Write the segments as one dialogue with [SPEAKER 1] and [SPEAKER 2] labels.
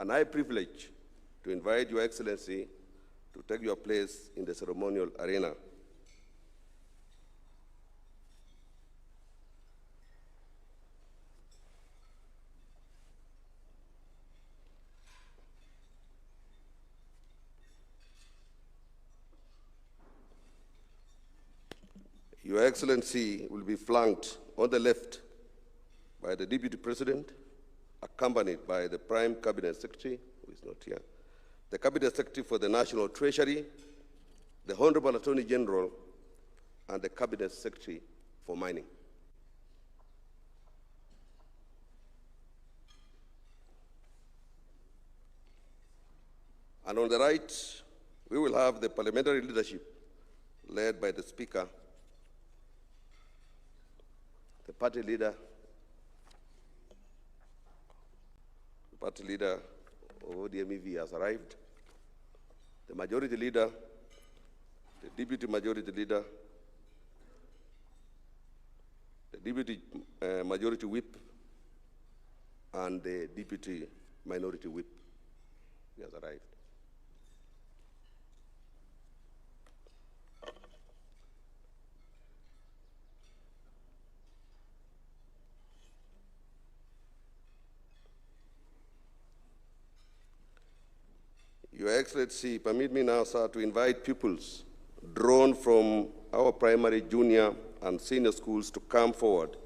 [SPEAKER 1] an high privilege to invite Your Excellency to take your place in the ceremonial arena. Your Excellency will be flanked on the left by the Deputy President, accompanied by the Prime Cabinet Secretary, who is not here, the Cabinet Secretary for the National Treasury, the Honorable Attorney General, and the Cabinet Secretary for Mining. And on the right, we will have the parliamentary leadership led by the Speaker, the party leader of ODM has arrived, the majority leader, the deputy majority leader, the deputy majority whip, and the deputy minority whip. He has arrived. Your Excellency, permit me now, sir, to invite pupils drawn from our primary, junior, and senior schools to come forward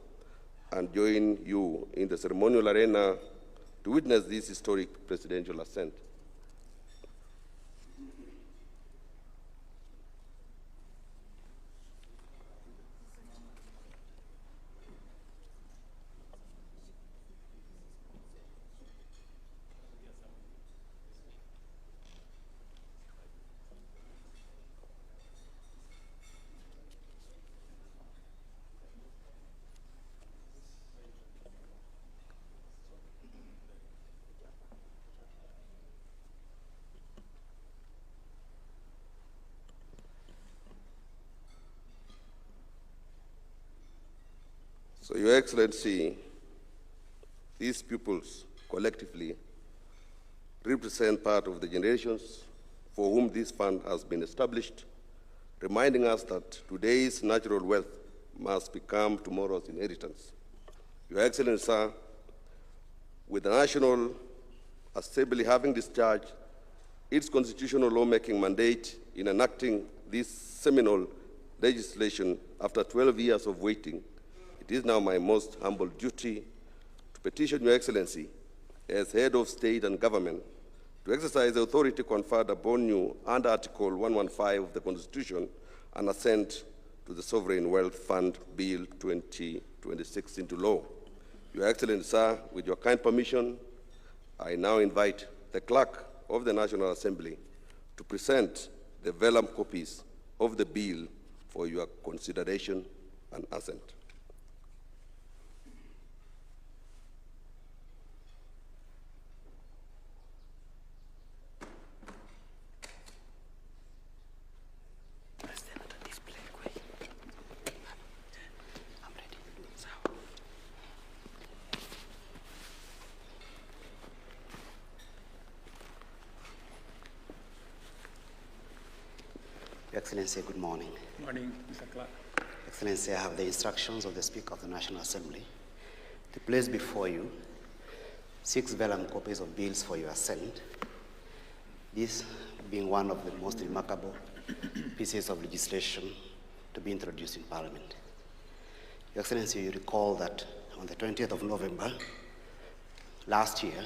[SPEAKER 1] and join you in the ceremonial arena to witness this historic presidential ascent. So, Your Excellency, these pupils collectively represent part of the generations for whom this fund has been established, reminding us that today's natural wealth must become tomorrow's inheritance. Your Excellency, sir, with the National Assembly having discharged its constitutional lawmaking mandate in enacting this seminal legislation after 12 years of waiting, it is now my most humble duty to petition Your Excellency, as head of state and government, to exercise the authority conferred upon you under Article 115 of the Constitution and assent to the Sovereign Wealth Fund Bill 2026 into law. Your Excellency, sir, with your kind permission, I now invite the Clerk of the National Assembly to present the vellum copies of the bill for your consideration and assent.
[SPEAKER 2] Excellency, good morning.
[SPEAKER 3] Good morning, Mr. Clerk.
[SPEAKER 2] Excellency, I have the instructions of the Speaker of the National Assembly to place before you 6 vellum copies of bills for your assent, this being one of the most remarkable pieces of legislation to be introduced in Parliament. Your Excellency, you recall that on the 20th of November last year,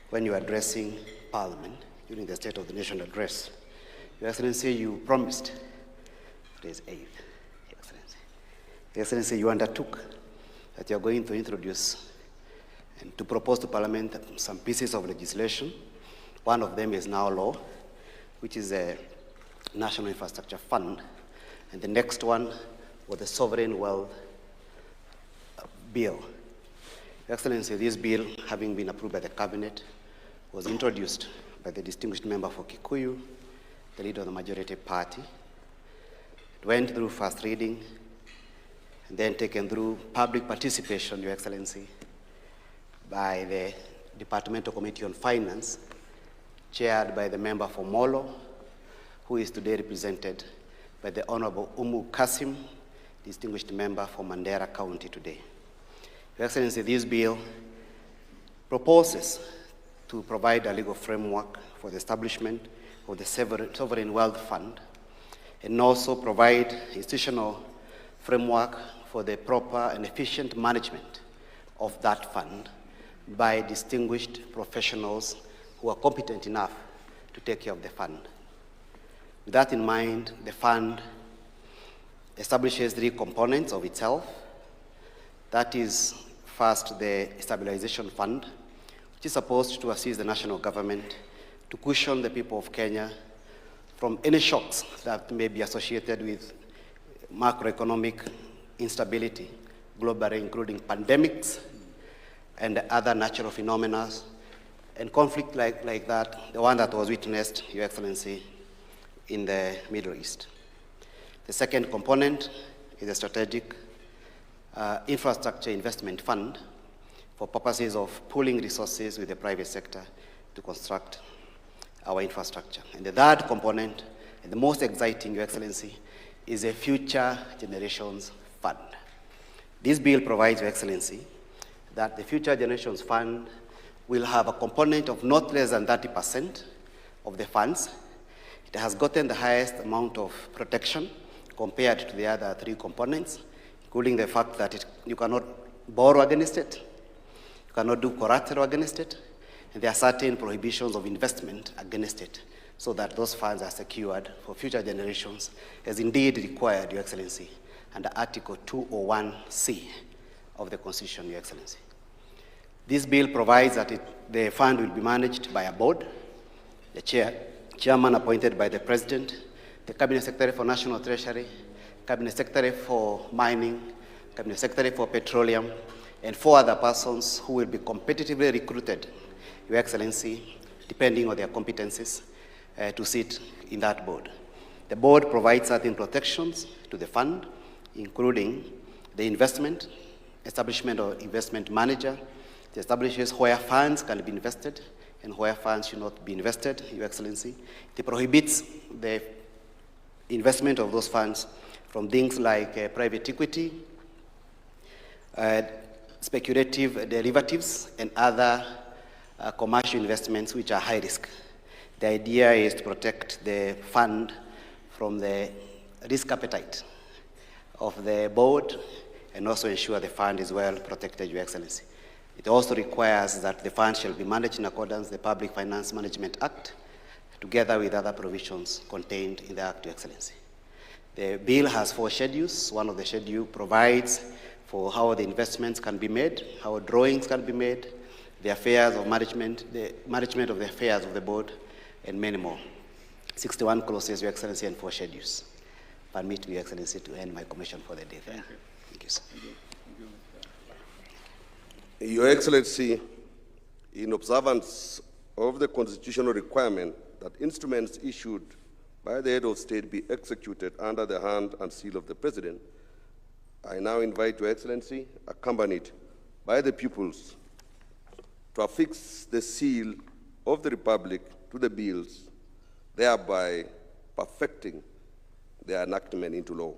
[SPEAKER 2] when you were addressing Parliament during the State of the Nation address, Your Excellency, you promised, today's 8th, Your Excellency. Your Excellency, you undertook that you're going to introduce and to propose to Parliament some pieces of legislation. One of them is now law, which is a National Infrastructure Fund, and the next one was the Sovereign Wealth Bill. Your Excellency, this bill, having been approved by the Cabinet, was introduced by the distinguished member for Kikuyu, the leader of the majority party. It went through first reading and then taken through public participation, Your Excellency, by the Departmental Committee on Finance, chaired by the member for Molo, who is today represented by the Honorable Umu Kasim, distinguished member for Mandera County today. Your Excellency, this bill proposes to provide a legal framework for the establishment of the Sovereign Wealth Fund, and also provide institutional framework for the proper and efficient management of that fund by distinguished professionals who are competent enough to take care of the fund. With that in mind, the fund establishes 3 components of itself. That is, first, the stabilization fund, which is supposed to assist the national government to cushion the people of Kenya from any shocks that may be associated with macroeconomic instability globally, including pandemics and other natural phenomena, and conflict like that, the one that was witnessed, Your Excellency, in the Middle East. The second component is a strategic infrastructure investment fund for purposes of pooling resources with the private sector to construct our infrastructure. And the third component, and the most exciting, Your Excellency, is a future generations fund. This bill provides, Your Excellency, that the future generations fund will have a component of not less than 30% of the funds. It has gotten the highest amount of protection compared to the other 3 components, including the fact that you cannot borrow against it, you cannot do collateral against it, and there are certain prohibitions of investment against it, so that those funds are secured for future generations, as indeed required, Your Excellency, under Article 201C of the Constitution, Your Excellency. This bill provides that the fund will be managed by a board, the chairman appointed by the President, the Cabinet Secretary for National Treasury, Cabinet Secretary for Mining, Cabinet Secretary for Petroleum, and 4 other persons who will be competitively recruited, Your Excellency, depending on their competencies, to sit in that board. The board provides certain protections to the fund, including the investment, establishment of investment manager. It establishes where funds can be invested and where funds should not be invested, Your Excellency. It prohibits the investment of those funds from things like private equity, speculative derivatives, and other commercial investments which are high risk. The idea is to protect the fund from the risk appetite of the board and also ensure the fund is well protected, Your Excellency. It also requires that the fund shall be managed in accordance with the Public Finance Management Act, together with other provisions contained in the Act, Your Excellency. The bill has 4 schedules. One of the schedules provides for how the investments can be made, how drawings can be made, the affairs of management, the management of the affairs of the board, and many more. 61 clauses, Your Excellency, and 4 schedules. Permit me, Your Excellency, to end my commission for the day there. Thank you, sir.
[SPEAKER 1] Your Excellency, in observance of the constitutional requirement that instruments issued by the head of state be executed under the hand and seal of the President, I now invite Your Excellency, accompanied by the pupils, to affix the seal of the Republic to the bills, thereby perfecting their enactment into law.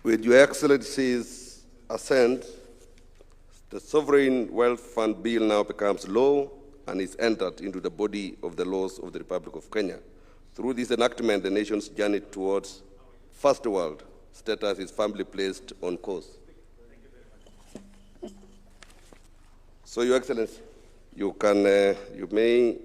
[SPEAKER 1] With Your Excellency's assent, the Sovereign Wealth Fund Bill now becomes law and is entered into the body of the laws of the Republic of Kenya. Through this enactment, the nation's journey towards first world status is firmly placed on course. So, Your Excellency, you may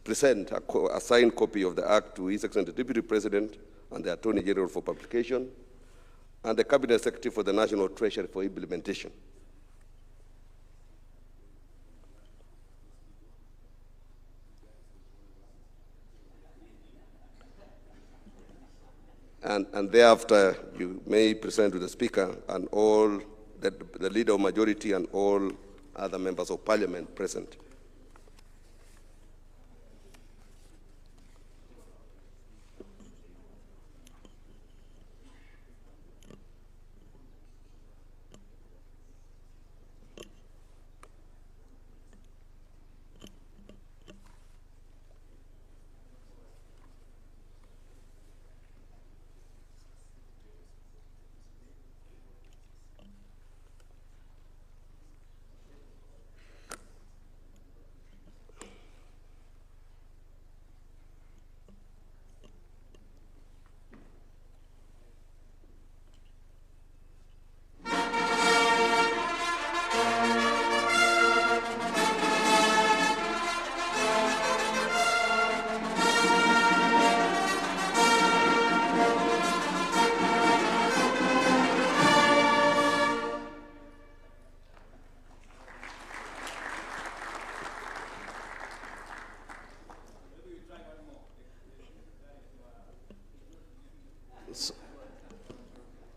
[SPEAKER 1] present a signed copy of the Act to His Excellency the Deputy President and the Attorney General for publication, and the Cabinet Secretary for the National Treasury for implementation. And thereafter, you may present to the Speaker and all the Leader of Majority and all other members of Parliament present.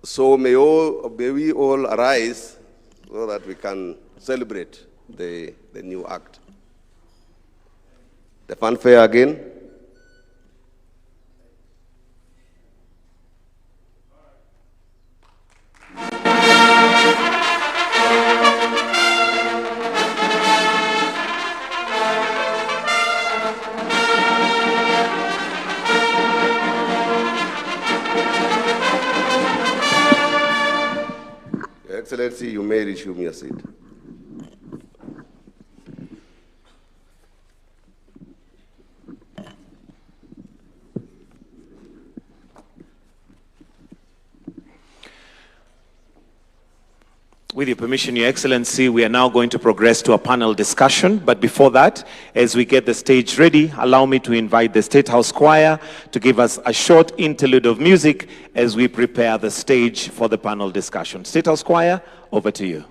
[SPEAKER 1] So may we all arise so that we can celebrate the new act. The fanfare again. Your Excellency, you may resume your seat.
[SPEAKER 3] With your permission, Your Excellency, we are now going to progress to a panel discussion. But before that, as we get the stage ready, allow me to invite the State House Choir to give us a short interlude of music as we prepare the stage for the panel discussion. State House Choir, over to you.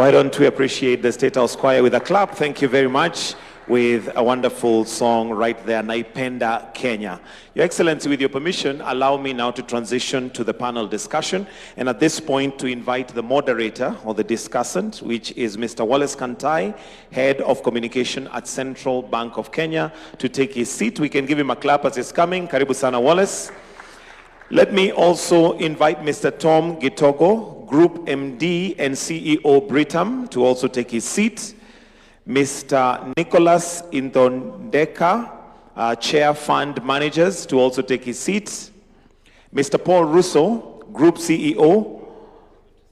[SPEAKER 3] Why don't we appreciate the State House Choir with a clap? Thank you very much. With a wonderful song right there, Naipenda Kenya. Your Excellency, with your permission, allow me now to transition to the panel discussion, and at this point to invite the moderator or the discussant, which is Mr. Wallace Kantai, Head of Communication at Central Bank of Kenya, to take his seat. We can give him a clap as he's coming. Karibu sana, Wallace. Let me also invite Mr. Tom Gitogo, Group MD and CEO Britam, to also take his seat. Mr. Nicholas Indondeka, Chair Fund Managers, to also take his seat. Mr. Paul Russo, Group CEO,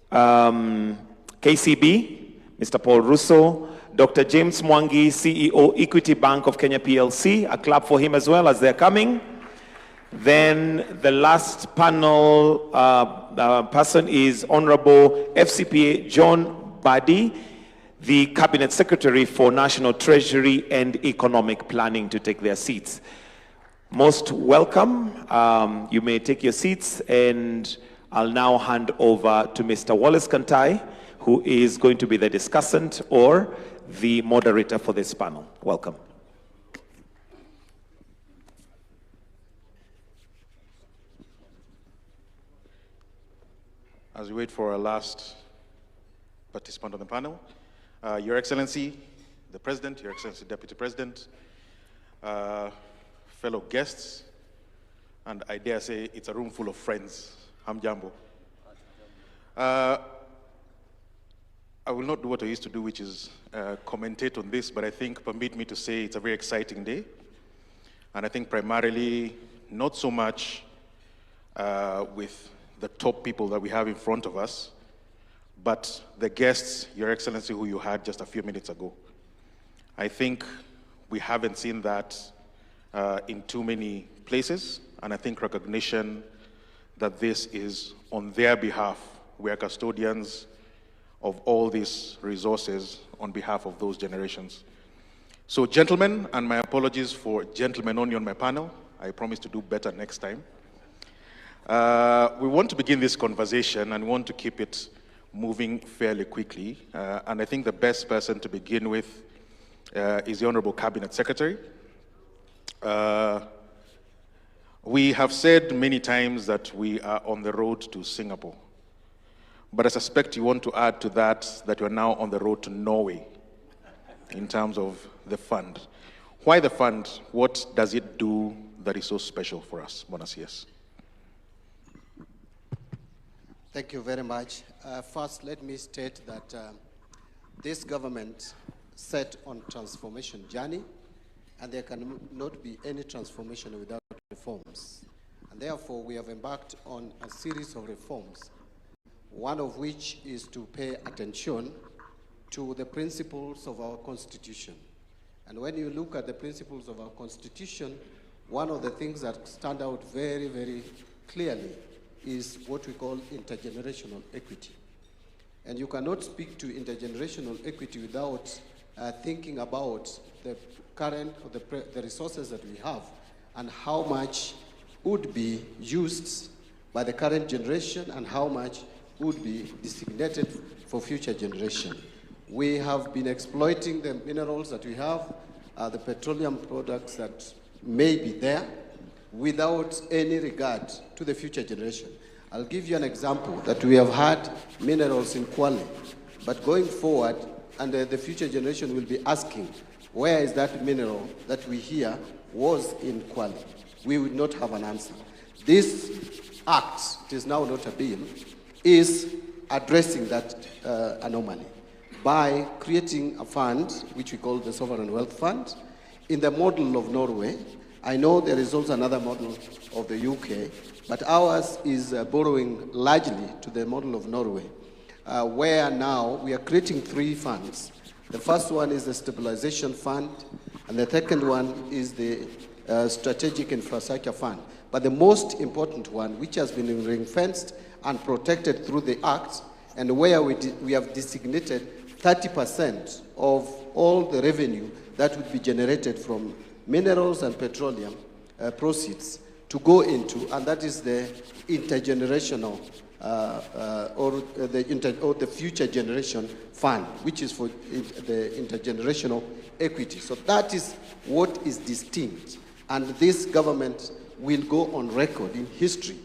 [SPEAKER 3] KCB, Mr. Paul Russo. Dr. James Mwangi, CEO, Equity Bank of Kenya PLC. A clap for him as well as they're coming. Then the last panel person is Honorable FCPA John Badi, the Cabinet Secretary for National Treasury and Economic Planning, to take their seats. Most welcome. You may take your seats, and I'll now hand over to Mr. Wallace Kantai, who is going to be the discussant or the moderator for this panel. Welcome.
[SPEAKER 4] As we wait for our last participant on the panel, Your Excellency, the President, Your Excellency, Deputy President, fellow guests, and I dare say it's a room full of friends. Hamjambo. I will not do what I used to do, which is commentate on this, but I think permit me to say it's a very exciting day. And I think primarily, not so much with the top people that we have in front of us, but the guests, Your Excellency, who you had just a few minutes ago. I think we haven't seen that in too many places, and I think recognition that this is on their behalf. We are custodians of all these resources on behalf of those generations. So gentlemen, and my apologies for gentlemen only on my panel, I promise to do better next time. We want to begin this conversation and want to keep it moving fairly quickly. And I think the best person to begin with is the Honorable Cabinet Secretary. We have said many times that we are on the road to Singapore. But I suspect you want to add to that that you're now on the road to Norway in terms of the fund. Why the fund? What does it do that is so special for us? Buenos dias.
[SPEAKER 5] Thank you very much. First, let me state that this government set on transformation journey, and there cannot be any transformation without reforms. And therefore, we have embarked on a series of reforms, one of which is to pay attention to the principles of our Constitution. And when you look at the principles of our Constitution, one of the things that stand out very, very clearly is what we call intergenerational equity. And you cannot speak to intergenerational equity without thinking about the current or the resources that we have and how much would be used by the current generation and how much would be designated for future generation. We have been exploiting the minerals that we have, the petroleum products that may be there, without any regard to the future generation. I'll give you an example that we have had minerals in Kwale, but going forward, and the future generation will be asking, where is that mineral that we hear was in Kwale? We would not have an answer. This act, it is now not a bill, is addressing that anomaly by creating a fund, which we call the Sovereign Wealth Fund, in the model of Norway. I know there is also another model of the UK, but ours is borrowing largely to the model of Norway, where now we are creating three funds. The first one is the Stabilization Fund, and the second one is the Strategic Infrastructure Fund. But the most important one, which has been ring-fenced and protected through the Act, and where we have designated 30% of all the revenue that would be generated from minerals and petroleum proceeds to go into, and that is the intergenerational or the future generation fund, which is for the intergenerational equity. So that is what is distinct. And this government will go on record in history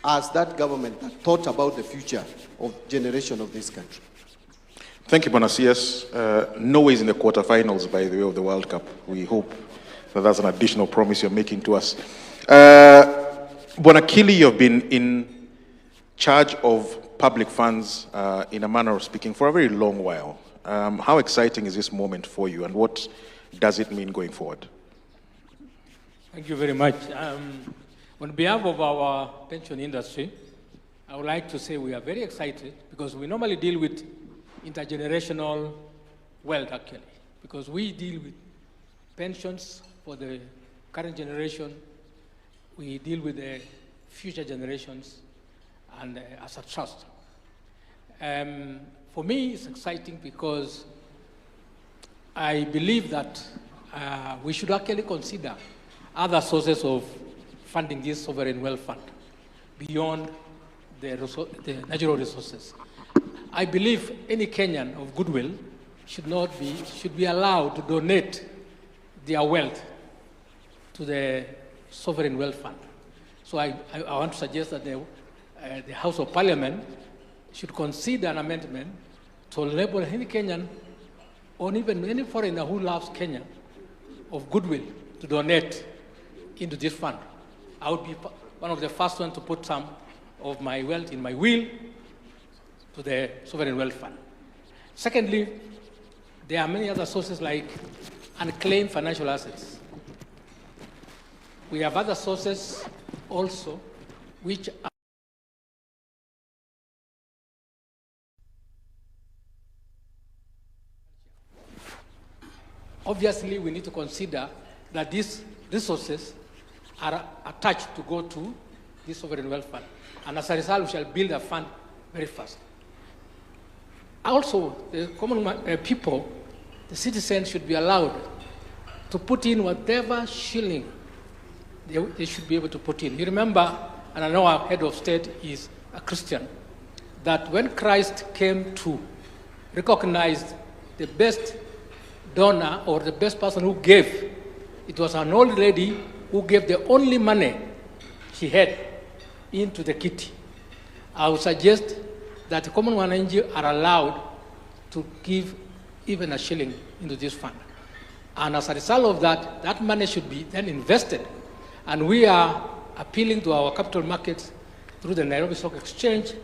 [SPEAKER 5] as that government that thought about the future of generation of this country.
[SPEAKER 4] Thank you, Bonasias. Norway is in the quarterfinals, by the way, of the World Cup. We hope that that's an additional promise you're making to us. Bonakili, you've been in charge of public funds, in a manner of speaking, for a very long while. How exciting is this moment for you, and what does it mean going forward?
[SPEAKER 6] Thank you very much. On behalf of our pension industry, I would like to say we are very excited because we normally deal with intergenerational wealth, actually, because we deal with pensions for the current generation, we deal with the future generations, and as a trust. For me, it's exciting because I believe that we should actually consider other sources of funding this sovereign wealth fund beyond the natural resources. I believe any Kenyan of goodwill should be allowed to donate their wealth to the sovereign wealth fund. So I want to suggest that the House of Parliament should consider an amendment to enable any Kenyan or even any foreigner who loves Kenya of goodwill to donate into this fund. I would be one of the first ones to put some of my wealth in my will to the sovereign wealth fund. Secondly, there are many other sources like unclaimed financial assets. We have other sources also which are obviously we need to consider that these resources are attached to go to this sovereign wealth fund. And as a result, we shall build a fund very fast. Also, the common people, the citizens should be allowed to put in whatever shilling they should be able to put in. You remember, and I know our head of state is a Christian, that when Christ came to recognize the best donor or the best person who gave, it was an old lady who gave the only money she had into the kitty. I would suggest that the common wananchi are allowed to give even a shilling into this fund. And as a result of that, that money should be then invested. And we are appealing to our capital markets through the Nairobi Stock Exchange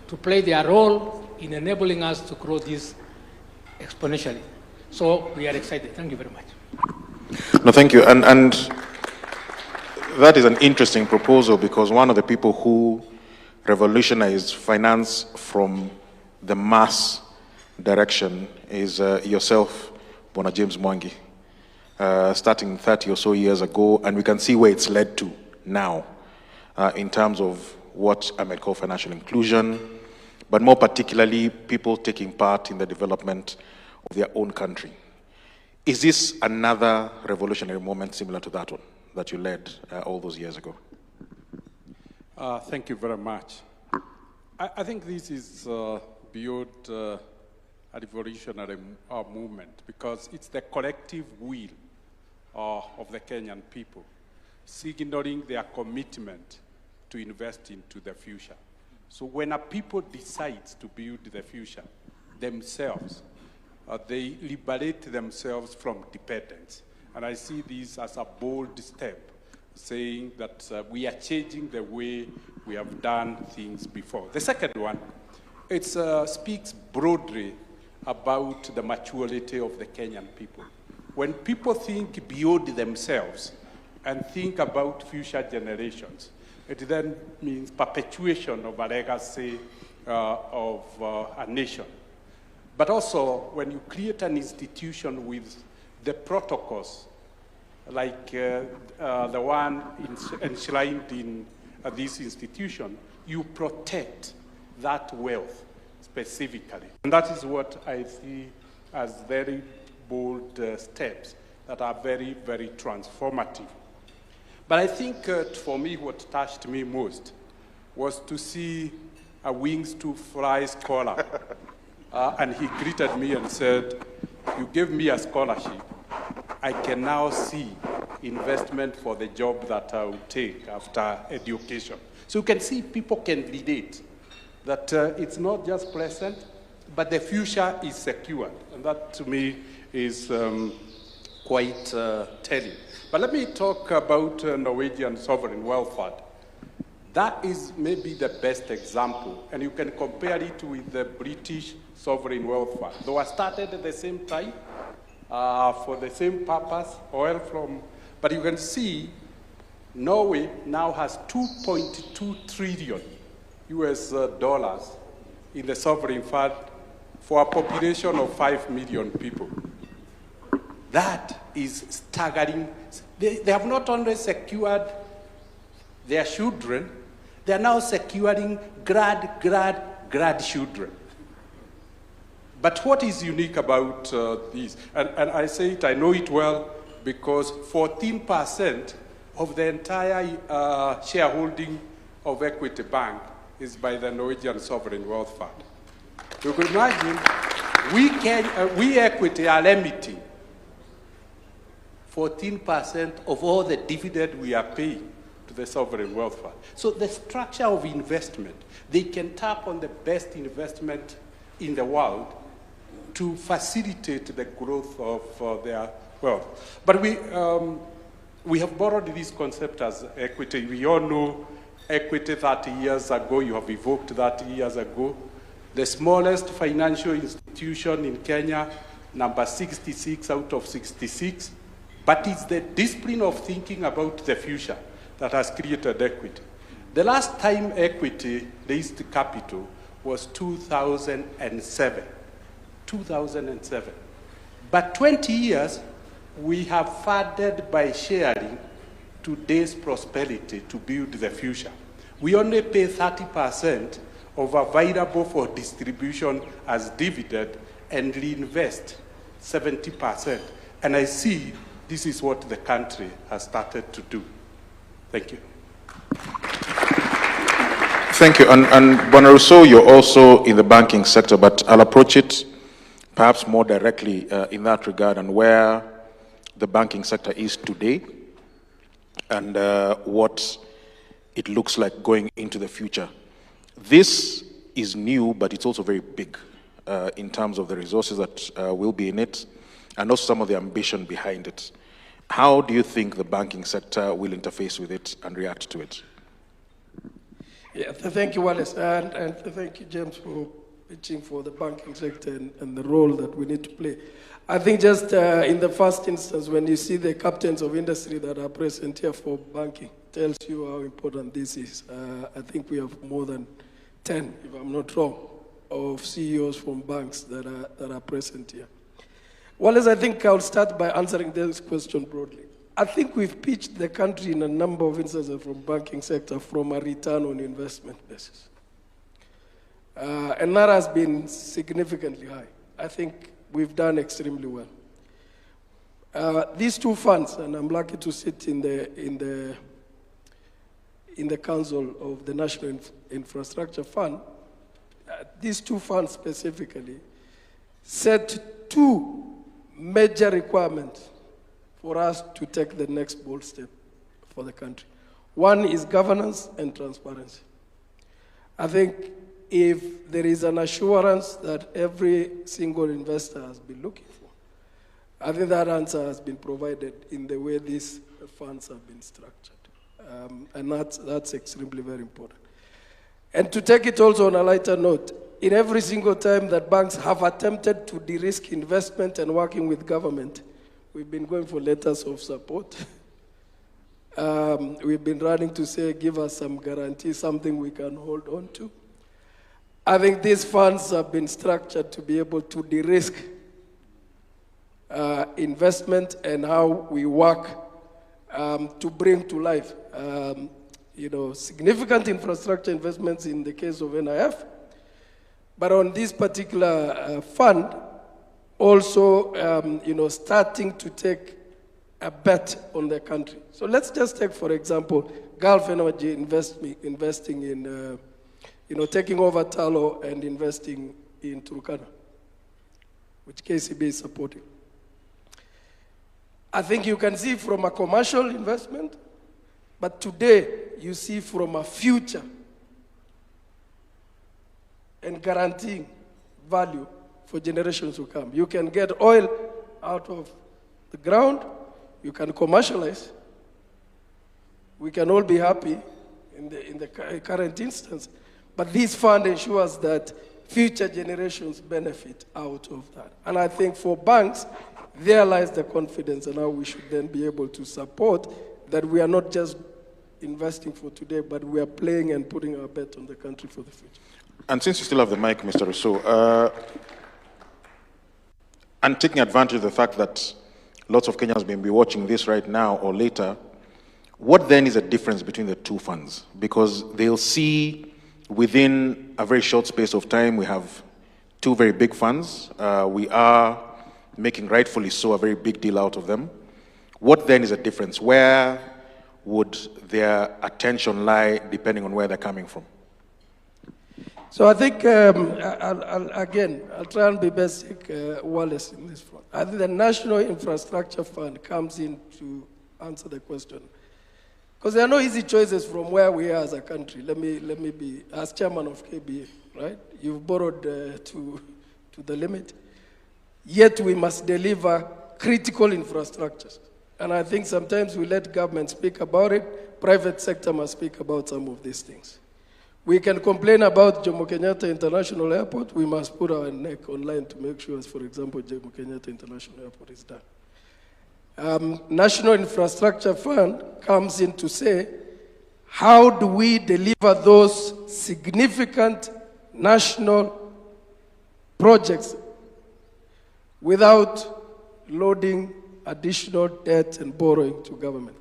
[SPEAKER 6] to play their role in enabling us to grow this exponentially. So we are excited. Thank you very much.
[SPEAKER 4] No, thank you. And that is an interesting proposal because one of the people who revolutionized finance from the mass direction is yourself, Bona James Mwangi, starting 30 or so years ago, and we can see where it's led to now in terms of what I might call financial inclusion, but more particularly people taking part in the development of their own country. Is this another revolutionary moment similar to that one that you led all those years ago?
[SPEAKER 7] Thank you very much. I think this is beyond a revolutionary movement because it's the collective will of the Kenyan people signaling their commitment to invest into the future. So when a people decides to build the future themselves, they liberate themselves from dependence. And I see this as a bold step, saying that we are changing the way we have done things before. The second one, it speaks broadly about the maturity of the Kenyan people. When people think beyond themselves and think about future generations, it then means perpetuation of a legacy of a nation. But also, when you create an institution with the protocols, like the one enshrined in this institution, you protect that wealth specifically. And that is what I see as very bold steps that are very, very transformative. But I think for me, what touched me most was to see a wings to fly scholar. And he greeted me and said, "You gave me a scholarship. I can now see investment for the job that I will take after education." So you can see people can relate, that it's not just pleasant, but the future is secured. And that to me is quite telling. But let me talk about Norwegian sovereign wealth fund. That is maybe the best example, and you can compare it with the British sovereign wealth fund. They were started at the same time for the same purpose, oil from, but you can see Norway now has 2.2 trillion US dollars in the sovereign fund for a population of 5 million people. That is staggering. They have not only secured their children, they are now securing grandchildren. But what is unique about this, and I say it, I know it well, because 14% of the entire shareholding of Equity Bank is by the Norwegian Sovereign Wealth Fund. You can imagine, we Equity are limiting 14% of all the dividend we are paying to the Sovereign Wealth Fund. So the structure of investment, they can tap on the best investment in the world to facilitate the growth of their wealth. But we have borrowed this concept as equity. We all know equity 30 years ago, you have evoked 30 years ago. The smallest financial institution in Kenya, number 66 out of 66, but it's the discipline of thinking about the future that has created equity. The last time equity raised capital was 2007. 2007. But 20 years, we have funded by sharing today's prosperity to build the future. We only pay 30% of available for distribution as dividend and reinvest 70%. And I see this is what the country has started to do. Thank you.
[SPEAKER 4] Thank you. And Bwana Rousseau, you're also in the banking sector, but I'll approach it perhaps more directly in that regard, and where the banking sector is today and what it looks like going into the future. This is new, but it's also very big in terms of the resources that will be in it, and also some of the ambition behind it. How do you think the banking sector will interface with it and react to it?
[SPEAKER 8] Yeah, thank you, Wallace, and thank you, James, for pitching for the banking sector and the role that we need to play. I think just in the first instance, when you see the captains of industry that are present here for banking, tells you how important this is. I think we have more than 10, if I'm not wrong, of CEOs from banks that are present here. Wallace, I think I'll start by answering this question broadly. I think we've pitched the country in a number of instances from banking sector from a return on investment basis. And that has been significantly high. I think we've done extremely well. These two funds, and I'm lucky to sit in the council of the National Infrastructure Fund, these two funds specifically set two major requirements for us to take the next bold step for the country. One is governance and transparency. I think if there is an assurance that every single investor has been looking for, I think that answer has been provided in the way these funds have been structured. And that's extremely very important. And to take it also on a lighter note, in every single time that banks have attempted to de-risk investment and working with government, we've been going for letters of support. We've been running to say, give us some guarantee, something we can hold on to. I think these funds have been structured to be able to de-risk investment and how we work to bring to life significant infrastructure investments in the case of NIF. But on this particular fund, also starting to take a bet on the country. So let's just take, for example, Gulf Energy investing in taking over Talo and investing in Turkana, which KCB is supporting. I think you can see from a commercial investment, but today you see from a future and guaranteeing value for generations to come. You can get oil out of the ground, you can commercialize. We can all be happy in the current instance, but this fund ensures that future generations benefit out of that. And I think for banks, there lies the confidence, and how we should then be able to support that we are not just investing for today, but we are playing and putting our bet on the country for the future.
[SPEAKER 4] And since you still have the mic, Mr. Ruto, and taking advantage of the fact that lots of Kenyans may be watching this right now or later, what then is the difference between the two funds? Because they'll see within a very short space of time, we have two very big funds. We are making, rightfully so, a very big deal out of them. What then is the difference? Where would their attention lie depending on where they're coming from?
[SPEAKER 8] So I think, I'll try and be basic, Wallace, in this front. I think the National Infrastructure Fund comes in to answer the question. Because there are no easy choices from where we are as a country. Let me be, as chairman of KBA, right? You've borrowed to the limit. Yet we must deliver critical infrastructures. And I think sometimes we let government speak about it, private sector must speak about some of these things. We can complain about Jomo Kenyatta International Airport, we must put our neck online to make sure, for example, Jomo Kenyatta International Airport is done. National Infrastructure Fund comes in to say, how do we deliver those significant national projects without loading additional debt and borrowing to government?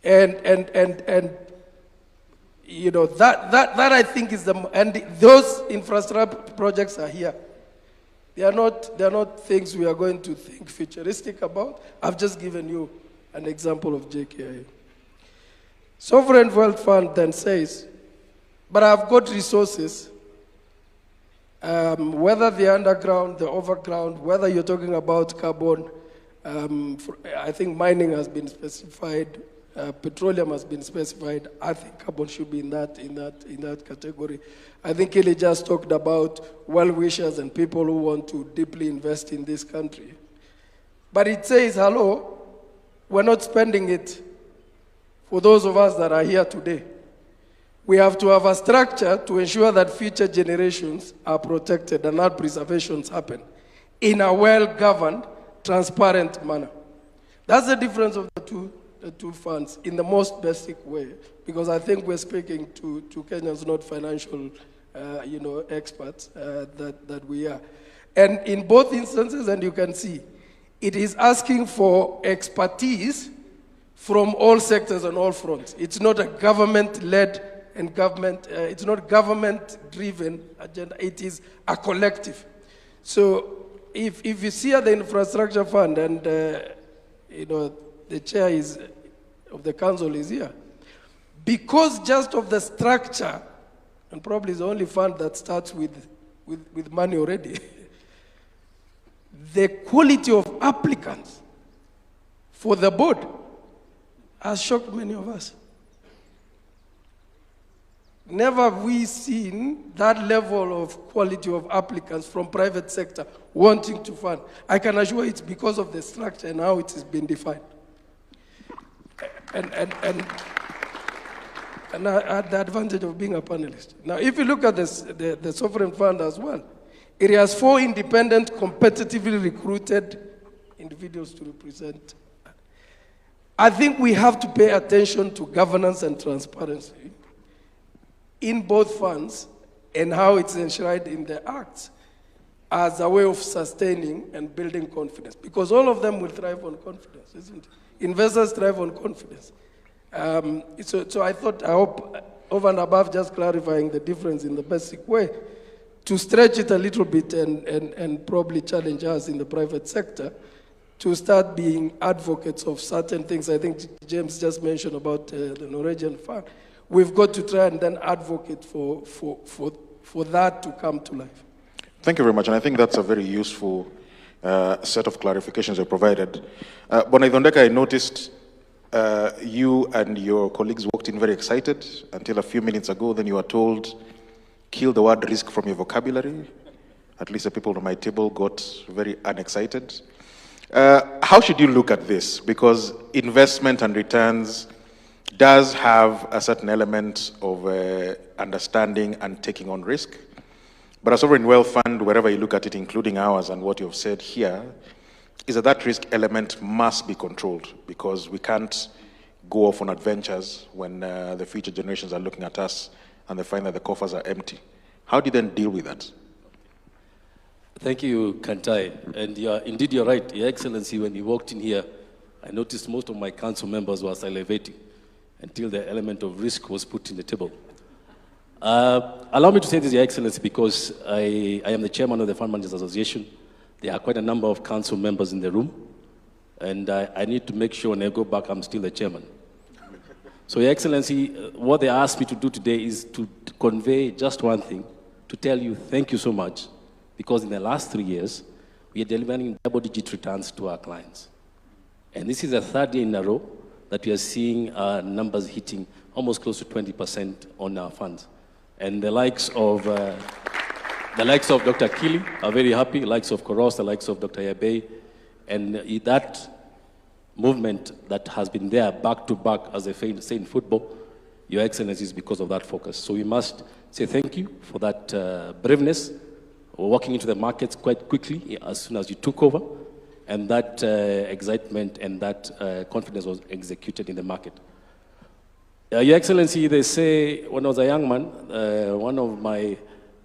[SPEAKER 8] And that I think is and those infrastructure projects are here. They are not things we are going to think futuristic about. I've just given you an example of JKIA. Sovereign Wealth Fund then says, but I've got resources, whether the underground, the overground, whether you're talking about carbon, I think mining has been specified, petroleum has been specified. I think carbon should be in that category. I think Kelly just talked about well-wishers and people who want to deeply invest in this country. But it says, hello, we're not spending it for those of us that are here today. We have to have a structure to ensure that future generations are protected and that preservations happen in a well-governed, transparent manner. That's the difference of the two funds in the most basic way, because I think we're speaking to Kenyans, not financial experts that we are. And in both instances, and you can see, it is asking for expertise from all sectors and all fronts. It's not a government-led and it's not government-driven agenda, it is a collective. So if you see at the infrastructure fund, and the chair of the council is here, because just of the structure, and probably is the only fund that starts with money already, the quality of applicants for the board has shocked many of us. Never have we seen that level of quality of applicants from private sector wanting to fund. I can assure it's because of the structure and how it has been defined. And I had the advantage of being a panelist. Now, if you look at the sovereign fund as well, it has 4 independent, competitively recruited individuals to represent. I think we have to pay attention to governance and transparency in both funds and how it's enshrined in the acts as a way of sustaining and building confidence. Because all of them will thrive on confidence, isn't it? Investors thrive on confidence. So I hope, over and above just clarifying the difference in the basic way, to stretch it a little bit and probably challenge us in the private sector to start being advocates of certain things. I think James just mentioned about the Norwegian fund. We've got to try and then advocate for that to come to life.
[SPEAKER 4] Thank you very much, and I think that's a very useful set of clarifications you provided. Bonaidondeka, I noticed you and your colleagues walked in very excited until a few minutes ago. Then you were told, kill the word risk from your vocabulary. At least the people at my table got very unexcited. How should you look at this? Because investment and returns does have a certain element of understanding and taking on risk. But a sovereign wealth fund, wherever you look at it, including ours and what you've said here, is that risk element must be controlled, because we can't go off on adventures when the future generations are looking at us and they find that the coffers are empty. How do you then deal with that?
[SPEAKER 9] Thank you, Kantai. And indeed, you're right. Your Excellency, when you walked in here, I noticed most of my council members were salivating until the element of risk was put in the table. Allow me to say this, Your Excellency, because I am the chairman of the Fund Managers Association. There are quite a number of council members in the room, and I need to make sure when I go back, I'm still the chairman. So, Your Excellency, what they asked me to do today is to convey just one thing, to tell you thank you so much, because in the last 3 years, we are delivering double-digit returns to our clients. And this is the third year in a row that we are seeing numbers hitting almost close to 20% on our funds. And the likes of Dr. Kili are very happy, the likes of Koros, the likes of Dr. Yabe, and that movement that has been there back to back, as they say in football, Your Excellency, is because of that focus. So we must say thank you for that braveness, walking into the markets quite quickly as soon as you took over, and that excitement and that confidence was executed in the market. Your Excellency, they say, when I was a young man, one of my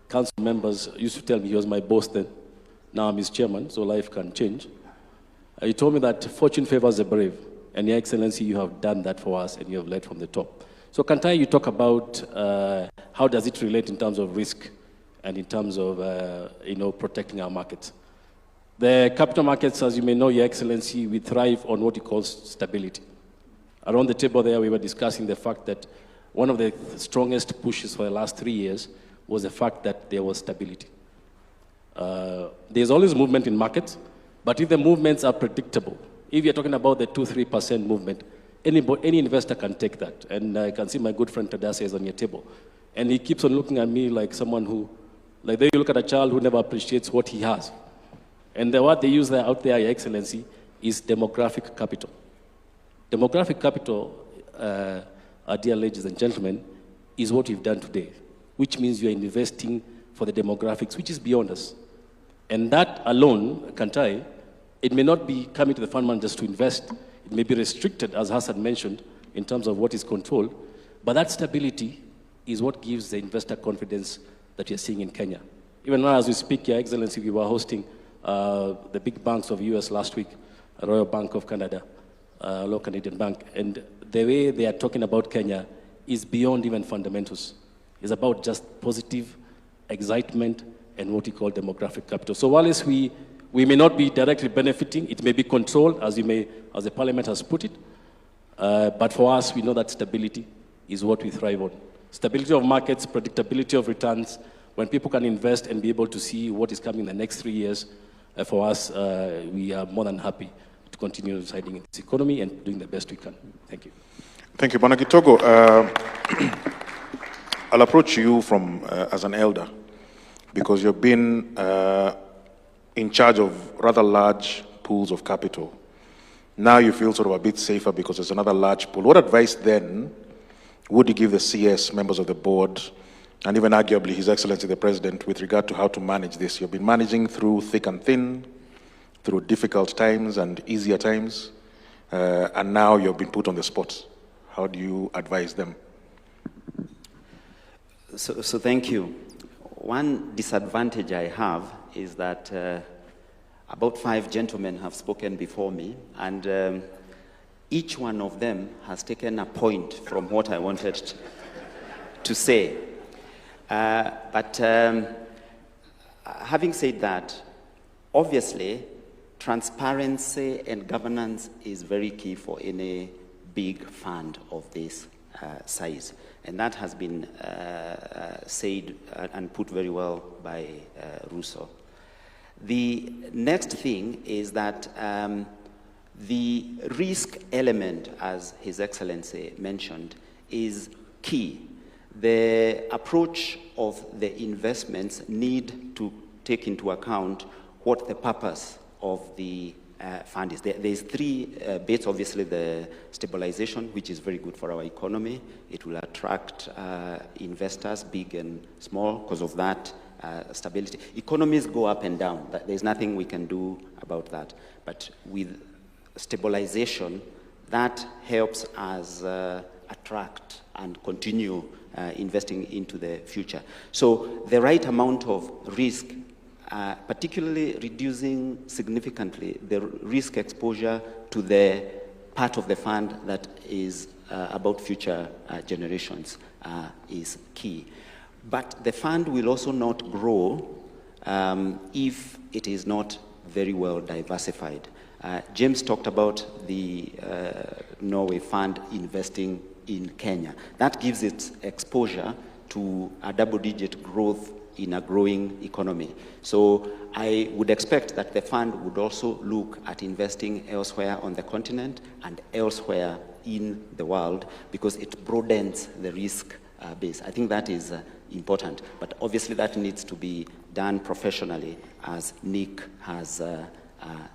[SPEAKER 9] council members used to tell me, he was my boss then, now I'm his chairman, so life can change. He told me that fortune favors the brave, and Your Excellency, you have done that for us, and you have led from the top. So Kantai, you talk about how does it relate in terms of risk and in terms of protecting our markets. The capital markets, as you may know, Your Excellency, we thrive on what he calls stability. Around the table there, we were discussing the fact that one of the strongest pushes for the last 3 years was the fact that there was stability. There's always movement in markets, but if the movements are predictable, if you're talking about the 2-3% movement, any investor can take that. And I can see my good friend Tadase is on your table. And he keeps on looking at me like someone who, like there you look at a child who never appreciates what he has. And the word they use there out there, Your Excellency, is demographic capital. Demographic capital, dear ladies and gentlemen, is what we've done today, which means you're investing for the demographics, which is beyond us. And that alone, Kantai, it may not be coming to the fund managers to invest. It may be restricted, as Hassan mentioned, in terms of what is controlled. But that stability is what gives the investor confidence that you're seeing in Kenya. Even now, as we speak, Your Excellency, we were hosting the big banks of US last week, Royal Bank of Canada, Royal Canadian Bank, and the way they are talking about Kenya is beyond even fundamentals. It's about just positive excitement and what we call demographic capital. So while we may not be directly benefiting, it may be controlled, as the Parliament has put it, but for us, we know that stability is what we thrive on. Stability of markets, predictability of returns, when people can invest and be able to see what is coming in the next 3 years, for us, we are more than happy to continue residing in this economy and doing the best we can. Thank you.
[SPEAKER 4] Thank you, Bwana Gitogo. I'll approach you from as an elder, because you've been in charge of rather large pools of capital. Now you feel sort of a bit safer because there's another large pool. What advice then would you give the CS, members of the board, and even arguably His Excellency the President, with regard to how to manage this? You've been managing through thick and thin, through difficult times and easier times, and now you've been put on the spot. How do you advise them?
[SPEAKER 10] So thank you. One disadvantage I have is that about 5 gentlemen have spoken before me, and each one of them has taken a point from what I wanted to say. But having said that, obviously, transparency and governance is very key for any big fund of this size. And that has been said and put very well by Ruto. The next thing is that the risk element, as His Excellency mentioned, is key. The approach of the investments need to take into account what the purpose of the fund is. There's three bits. Obviously, the stabilization, which is very good for our economy. It will attract investors, big and small, because of that stability. Economies go up and down. There's nothing we can do about that. But with stabilization, that helps us attract and continue investing into the future. So the right amount of risk, particularly reducing significantly the risk exposure to the part of the fund that is about future generations is key. But the fund will also not grow if it is not very well diversified. James talked about the Norway fund investing in Kenya. That gives it exposure to a double-digit growth in a growing economy. So I would expect that the fund would also look at investing elsewhere on the continent and elsewhere in the world, because it broadens the risk base. I think that is important, but obviously that needs to be done professionally, as Nick has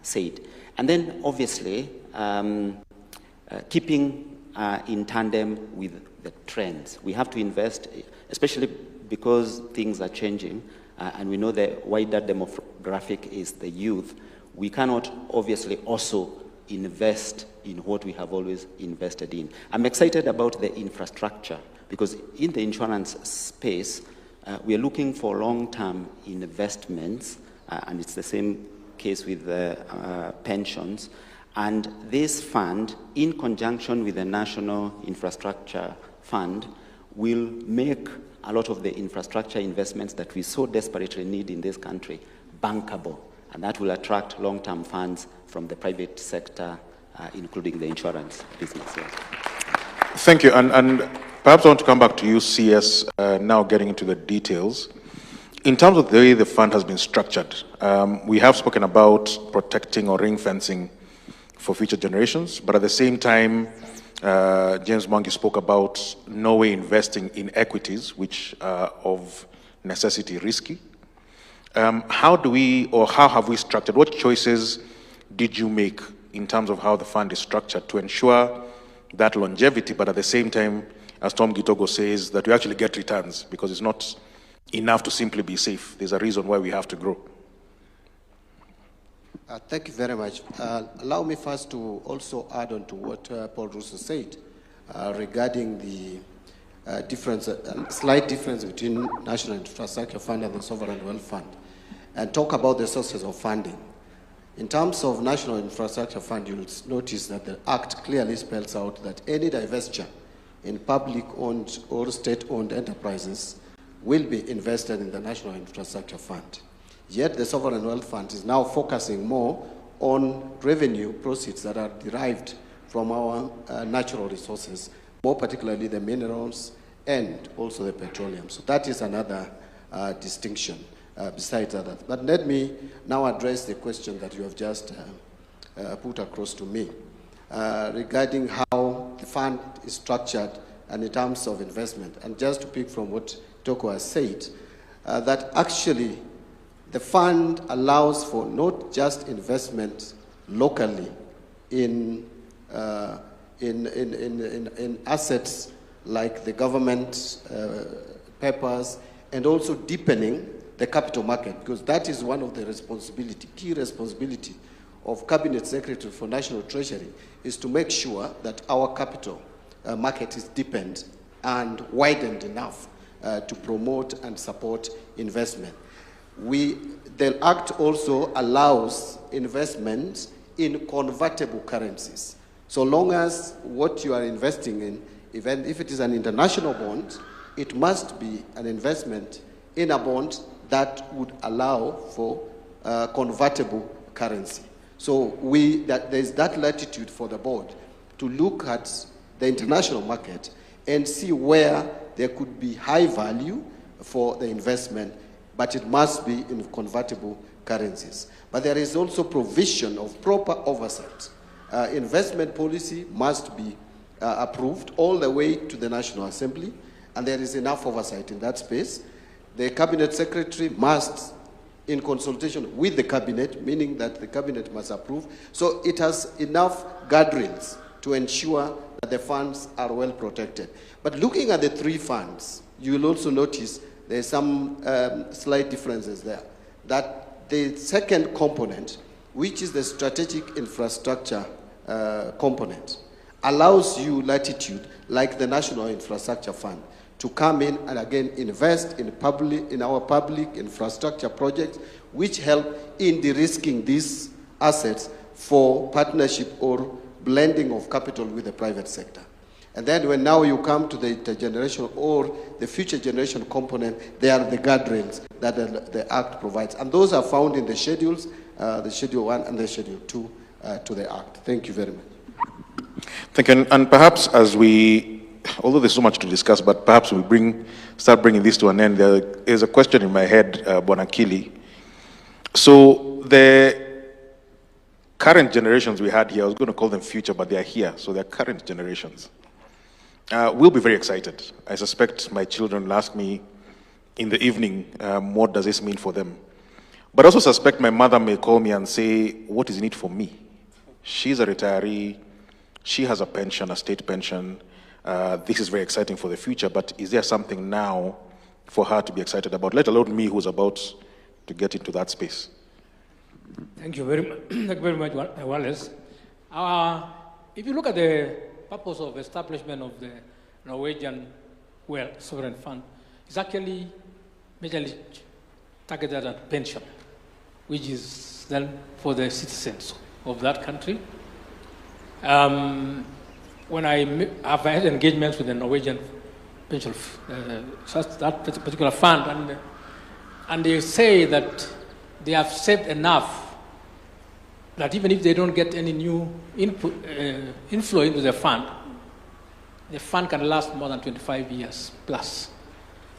[SPEAKER 10] said. And then obviously keeping in tandem with the trends. We have to invest, especially because things are changing, and we know the wider demographic is the youth. We cannot obviously also invest in what we have always invested in. I'm excited about the infrastructure, because in the insurance space, we are looking for long-term investments, and it's the same case with pensions. And this fund, in conjunction with the National Infrastructure Fund, will make a lot of the infrastructure investments that we so desperately need in this country bankable. And that will attract long-term funds from the private sector, including the insurance business. Yes.
[SPEAKER 4] Thank you. And perhaps I want to come back to you, CS, now getting into the details. In terms of the way the fund has been structured, we have spoken about protecting or ring fencing for future generations, but at the same time, James Mwangi spoke about Norway investing in equities, which are of necessity risky. How do we, or how have we structured, what choices did you make in terms of how the fund is structured to ensure that longevity, but at the same time, as Tom Gitogo says, that we actually get returns, because it's not enough to simply be safe. There's a reason why we have to grow.
[SPEAKER 5] Thank you very much. Allow me first to also add on to what Paul Ruto said regarding the slight difference between National Infrastructure Fund and the Sovereign Wealth Fund, and talk about the sources of funding. In terms of National Infrastructure Fund, you'll notice that the Act clearly spells out that any divestiture in public-owned or state-owned enterprises will be invested in the National Infrastructure Fund. Yet the Sovereign Wealth Fund is now focusing more on revenue proceeds that are derived from our natural resources, more particularly the minerals and also the petroleum. So that is another distinction besides that. But let me now address the question that you have just put across to me regarding how the fund is structured and in terms of investment. And just to pick from what Toko has said, that actually the fund allows for not just investment locally in assets like the government papers, and also deepening the capital market, because that is one of the key responsibility of Cabinet Secretary for National Treasury, is to make sure that our capital market is deepened and widened enough to promote and support investment. The Act also allows investment in convertible currencies. So long as what you are investing in, even if it is an international bond, it must be an investment in a bond that would allow for convertible currency. So there's that latitude for the board to look at the international market and see where there could be high value for the investment, but it must be in convertible currencies. But there is also provision of proper oversight. Investment policy must be approved all the way to the National Assembly, and there is enough oversight in that space. The Cabinet Secretary must, in consultation with the Cabinet, meaning that the Cabinet must approve, so it has enough guardrails to ensure that the funds are well protected. But looking at the three funds, you will also notice there's some slight differences there. That the second component, which is the strategic infrastructure component, allows you latitude, like the National Infrastructure Fund, to come in and again invest in our public infrastructure projects, which help in de-risking these assets for partnership or blending of capital with the private sector. And then when now you come to the intergenerational or the future generation component, they are the guardrails that the Act provides. And those are found in the schedules, the Schedule 1 and the Schedule 2 to the Act. Thank you very much.
[SPEAKER 4] Thank you. And perhaps as we, although there's so much to discuss, but perhaps we start bringing this to an end. There is a question in my head, Bonakili. So the current generations we had here, I was going to call them future, but they are here, so they're current generations. We'll be very excited. I suspect my children will ask me in the evening, what does this mean for them? But I also suspect my mother may call me and say, what is in it for me? She's a retiree. She has a pension, a state pension. This is very exciting for the future, but is there something now for her to be excited about, let alone me who's about to get into that space?
[SPEAKER 6] Thank you very much. Thank you very much, Wallace. If you look at the purpose of establishment of the Norwegian Sovereign Fund, it's actually majorly targeted at pension, which is then for the citizens of that country. When I've had engagements with the Norwegian pension, that particular fund, and they say that they have saved enough that even if they don't get any new inflow into the fund can last more than 25 years plus.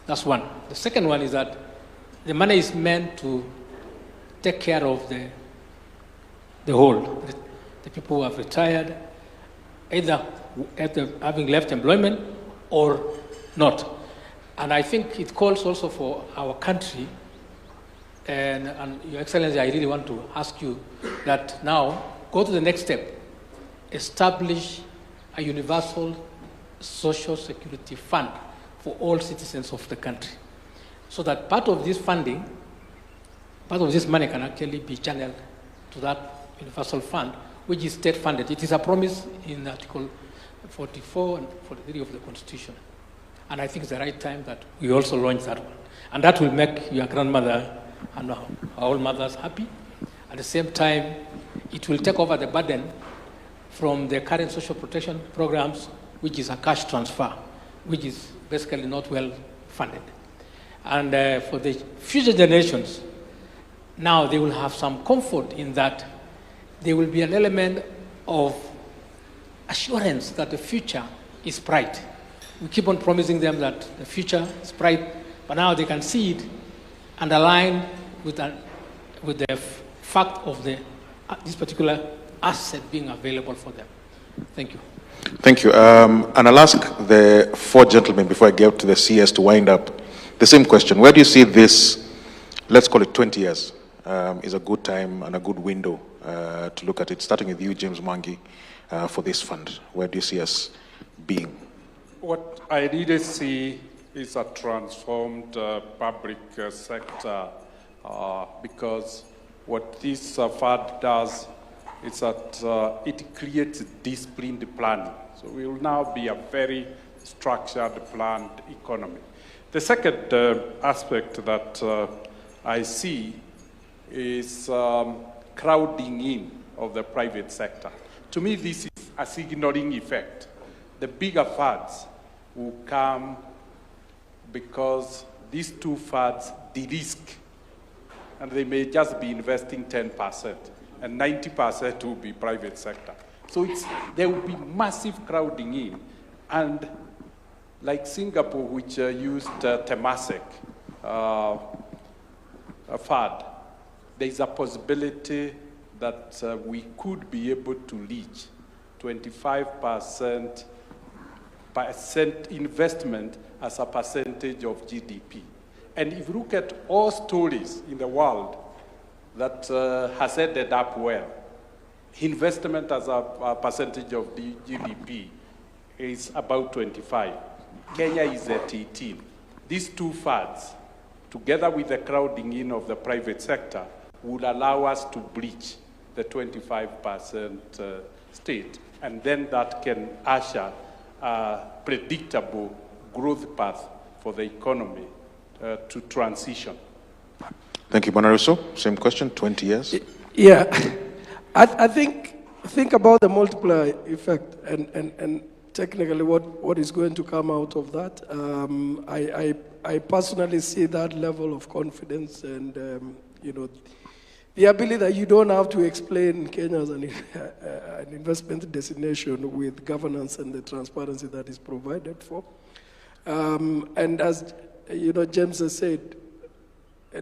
[SPEAKER 6] That's one. The second one is that the money is meant to take care of the whole, the people who have retired, either after having left employment or not. And I think it calls also for our country, and Your Excellency, I really want to ask you that now go to the next step, establish a universal social security fund for all citizens of the country, so that part of this funding, part of this money can actually be channeled to that universal fund, which is state funded. It is a promise in Article 44 and 43 of the Constitution. And I think it's the right time that we also launch that one. And that will make your grandmother and our old mothers happy. At the same time, it will take over the burden from the current social protection programs, which is a cash transfer, which is basically not well funded. And for the future generations, now they will have some comfort in that there will be an element of assurance that the future is bright. We keep on promising them that the future is bright, but now they can see it and align with the fact of this particular asset being available for them. Thank you.
[SPEAKER 4] Thank you. And I'll ask the four gentlemen before I get to the CS to wind up the same question. Where do you see this, let's call it 20 years, is a good time and a good window to look at it, starting with you, James Mwangi, for this fund? Where do you see us being?
[SPEAKER 7] What I really see is a transformed public sector, because what this fund does is that it creates disciplined planning. So we will now be a very structured, planned economy. The second aspect that I see is crowding in of the private sector. To me, this is a signaling effect. The bigger funds will come because these two funds de-risk, and they may just be investing 10%. and 90% will be private sector. So there will be massive crowding in. And like Singapore, which used Temasek, FAD, there's a possibility that we could be able to reach 25% investment as a percentage of GDP. And if you look at all stories in the world that has ended up well, investment as a percentage of the GDP is about 25. Kenya is at 18. These two FADs, together with the crowding in of the private sector, would allow us to breach the 25% state. And then that can usher a predictable growth path for the economy to transition.
[SPEAKER 4] Thank you, Ruto. Same question, 20 years.
[SPEAKER 8] Yeah, I think about the multiplier effect and technically what is going to come out of that. I personally see that level of confidence and the ability that you don't have to explain Kenya as an investment destination with governance and the transparency that is provided for. And as James has said,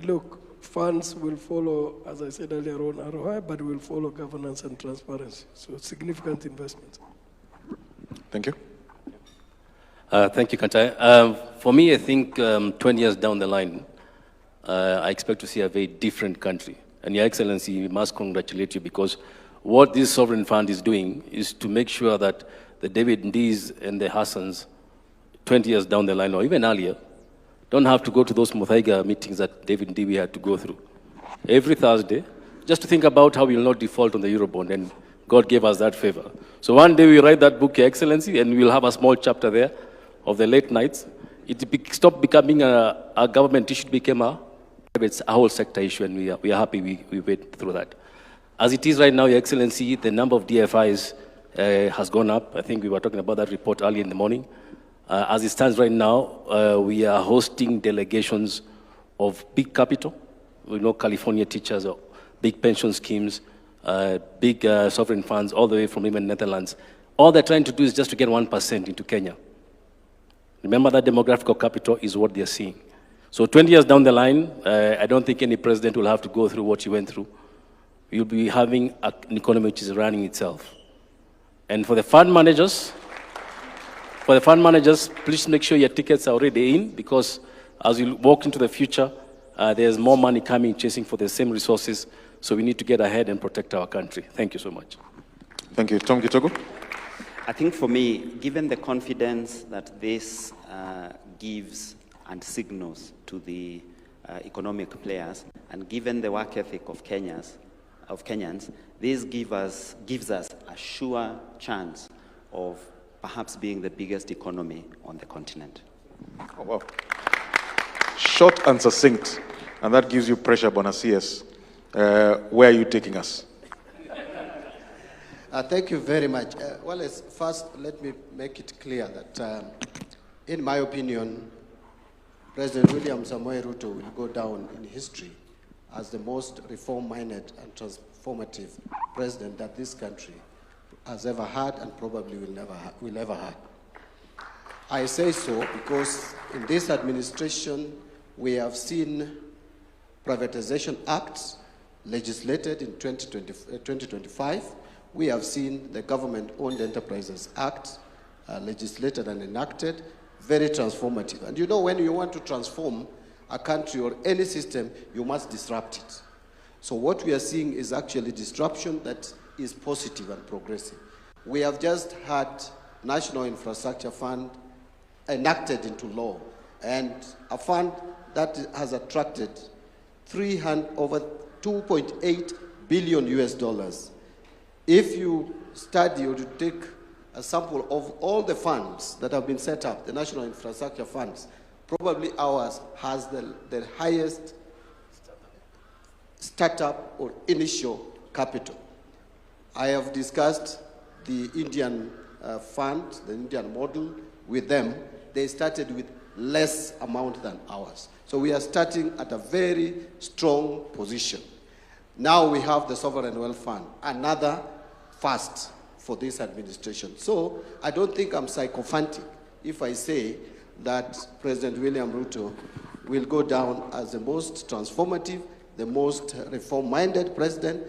[SPEAKER 8] look, funds will follow, as I said earlier on, ROI, but will follow governance and transparency. So significant investments.
[SPEAKER 4] Thank you.
[SPEAKER 9] Thank you, Kantai. For me, I think 20 years down the line, I expect to see a very different country. And Your Excellency, we must congratulate you because what this sovereign fund is doing is to make sure that the David Ndees and the Hassans, 20 years down the line or even earlier, don't have to go to those Muthaiga meetings that David Ndii we had to go through. Every Thursday, just to think about how we will not default on the Eurobond, and God gave us that favor. So one day we write that book, Your Excellency, and we'll have a small chapter there of the late nights. It stopped becoming a government issue, it became a whole sector issue, and we are happy we went through that. As it is right now, Your Excellency, the number of DFIs has gone up. I think we were talking about that report early in the morning. As it stands right now, we are hosting delegations of big capital. We know California teachers, big pension schemes, big sovereign funds, all the way from even Netherlands. All they're trying to do is just to get 1% into Kenya. Remember that demographic capital is what they're seeing. So 20 years down the line, I don't think any president will have to go through what you went through. You'll be having an economy which is running itself. And for the fund managers, please make sure your tickets are already in, because as you walk into the future, there's more money coming, chasing for the same resources. So we need to get ahead and protect our country. Thank you so much.
[SPEAKER 4] Thank you. Tom Gitogo?
[SPEAKER 10] I think for me, given the confidence that this gives and signals to the economic players, and given the work ethic of Kenyans, this gives us a sure chance of perhaps being the biggest economy on the continent.
[SPEAKER 4] Oh, wow. Short and succinct, and that gives you pressure, Bona CS. Where are you taking us?
[SPEAKER 5] Thank you very much. First, let me make it clear that, in my opinion, President William Samoei Ruto will go down in history as the most reform-minded and transformative president that this country has ever had and probably will ever have. I say so because in this administration, we have seen privatization acts legislated in 2025. We have seen the Government-Owned Enterprises Act legislated and enacted, very transformative. And you know, when you want to transform a country or any system, you must disrupt it. So what we are seeing is actually disruption that is positive and progressive. We have just had National Infrastructure Fund enacted into law, and a fund that has attracted over 2.8 billion US dollars. If you study or you take a sample of all the funds that have been set up, the National Infrastructure Funds, probably ours has the highest startup or initial capital. I have discussed the Indian fund, the Indian model with them. They started with less amount than ours. So we are starting at a very strong position. Now we have the Sovereign Wealth Fund, another first for this administration. So I don't think I'm sycophantic if I say that President William Ruto will go down as the most transformative, the most reform-minded president,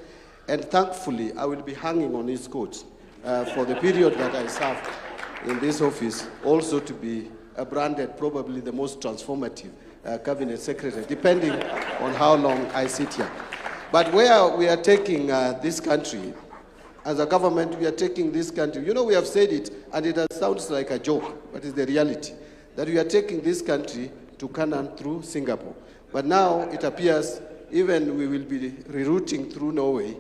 [SPEAKER 5] and thankfully I will be hanging on his coat for the period that I served in this office, also to be branded probably the most transformative cabinet secretary, depending on how long I sit here. But where we are taking this country, as a government, we are taking this country, you know, we have said it, and it sounds like a joke, but it's the reality, that we are taking this country to Canaan through Singapore. But now it appears even we will be rerouting through Norway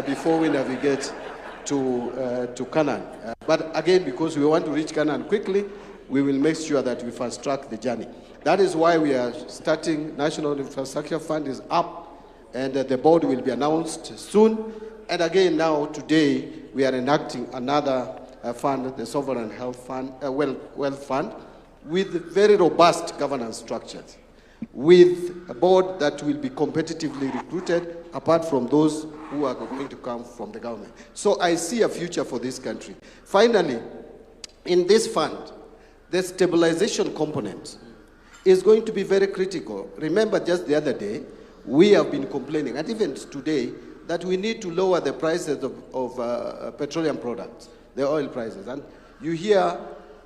[SPEAKER 5] before we navigate to Canaan. But again, because we want to reach Canaan quickly, we will make sure that we fast track the journey. That is why we are starting. National Infrastructure Fund is up, and the board will be announced soon. And again, now today we are enacting another fund, the Sovereign Health Fund, Wealth Fund, with very robust governance structures, with a board that will be competitively recruited, apart from those who are going to come from the government. So I see a future for this country. Finally, in this fund, the stabilization component is going to be very critical. Remember, just the other day, we have been complaining, and even today, that we need to lower the prices of petroleum products, the oil prices. And you hear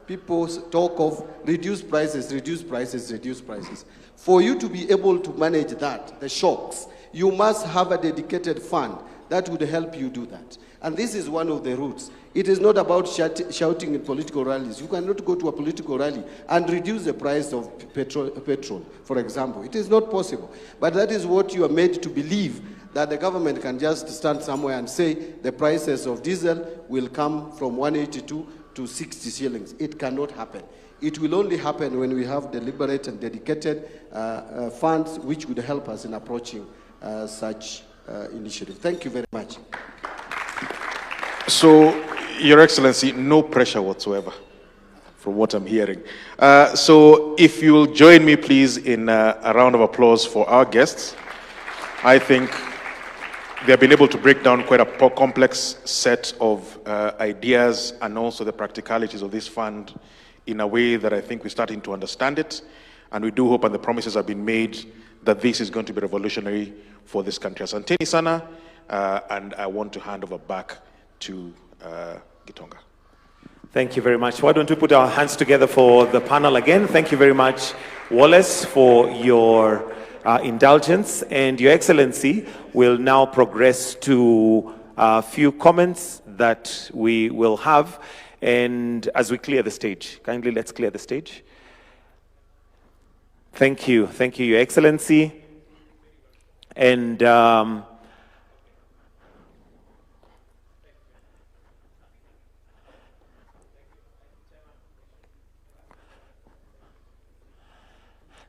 [SPEAKER 5] people talk of reduce prices, reduce prices, reduce prices. For you to be able to manage that, the shocks, you must have a dedicated fund that would help you do that. And this is one of the routes. It is not about shouting in political rallies. You cannot go to a political rally and reduce the price of petrol, for example. It is not possible. But that is what you are made to believe, that the government can just stand somewhere and say the prices of diesel will come from 182 to 60 shillings. It cannot happen. It will only happen when we have deliberate and dedicated funds which would help us in approaching such initiative. Thank you very much.
[SPEAKER 4] So, Your Excellency, no pressure whatsoever from what I'm hearing. So if you'll join me, please, in a round of applause for our guests. I think they have been able to break down quite a complex set of ideas and also the practicalities of this fund in a way that I think we're starting to understand it. And we do hope, and the promises have been made, that this is going to be revolutionary for this country. Asanteni sana, and I want to hand over back to Gitonga.
[SPEAKER 3] Thank you very much. Why don't we put our hands together for the panel again? Thank you very much, Wallace, for your indulgence. And Your Excellency will now progress to a few comments that we will have. And as we clear the stage, kindly let's clear the stage. Thank you, Your Excellency. And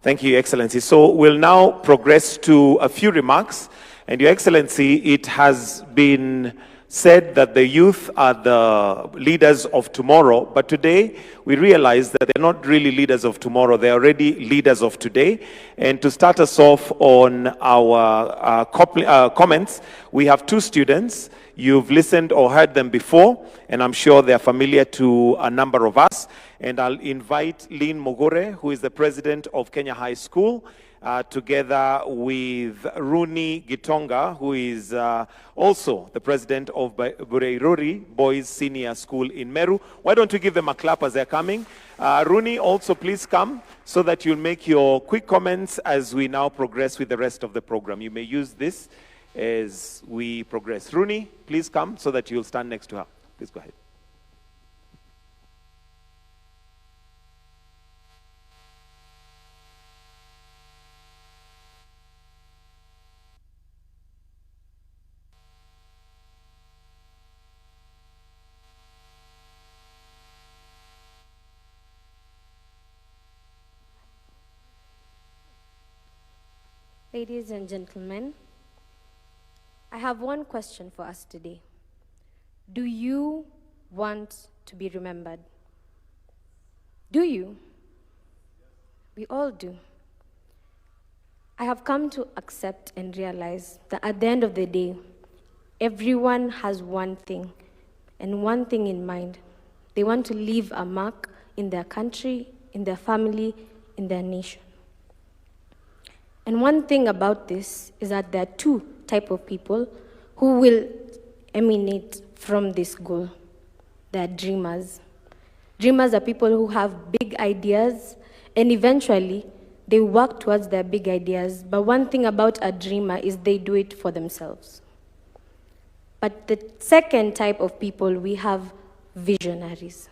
[SPEAKER 3] thank you, Your Excellency. So we'll now progress to a few remarks. And Your Excellency, it has been said that the youth are the leaders of tomorrow, but today we realize that they're not really leaders of tomorrow, they're already leaders of today. And to start us off on our comments, we have two students. You've listened or heard them before, and I'm sure they're familiar to a number of us. And I'll invite Lynn Mogore, who is the president of Kenya High School, together with Rooney Gitonga, who is also the president of Bureirori Boys Senior School in Meru. Why don't we give them a clap as they're coming? Rooney, also please come so that you'll make your quick comments as we now progress with the rest of the program. You may use this as we progress. Rooney, please come so that you'll stand next to her. Please go ahead.
[SPEAKER 11] Ladies and gentlemen, I have one question for us today. Do you want to be remembered? Do you? We all do. I have come to accept and realize that at the end of the day, everyone has one thing and one thing in mind. They want to leave a mark in their country, in their family, in their nation. And one thing about this is that there are two types of people who will emanate from this goal. They are dreamers. Dreamers are people who have big ideas, and eventually they work towards their big ideas. But one thing about a dreamer is they do it for themselves. But the second type of people, we have visionaries.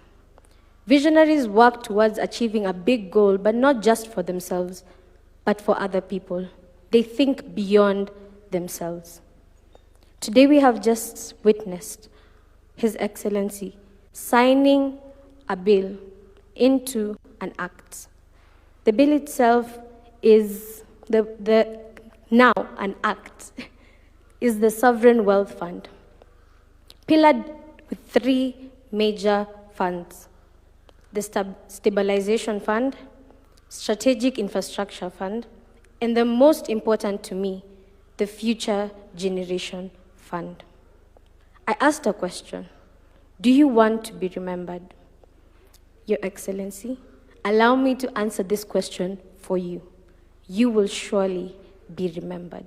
[SPEAKER 11] Visionaries work towards achieving a big goal, but not just for themselves, but for other people. They think beyond themselves. Today we have just witnessed His Excellency signing a bill into an act. The bill itself is now an act, is the Sovereign Wealth Fund, pillared with three major funds: the Stabilization Fund, Strategic Infrastructure Fund, and the most important to me, the Future Generation Fund. I asked a question: do you want to be remembered? Your Excellency, allow me to answer this question for you. You will surely be remembered.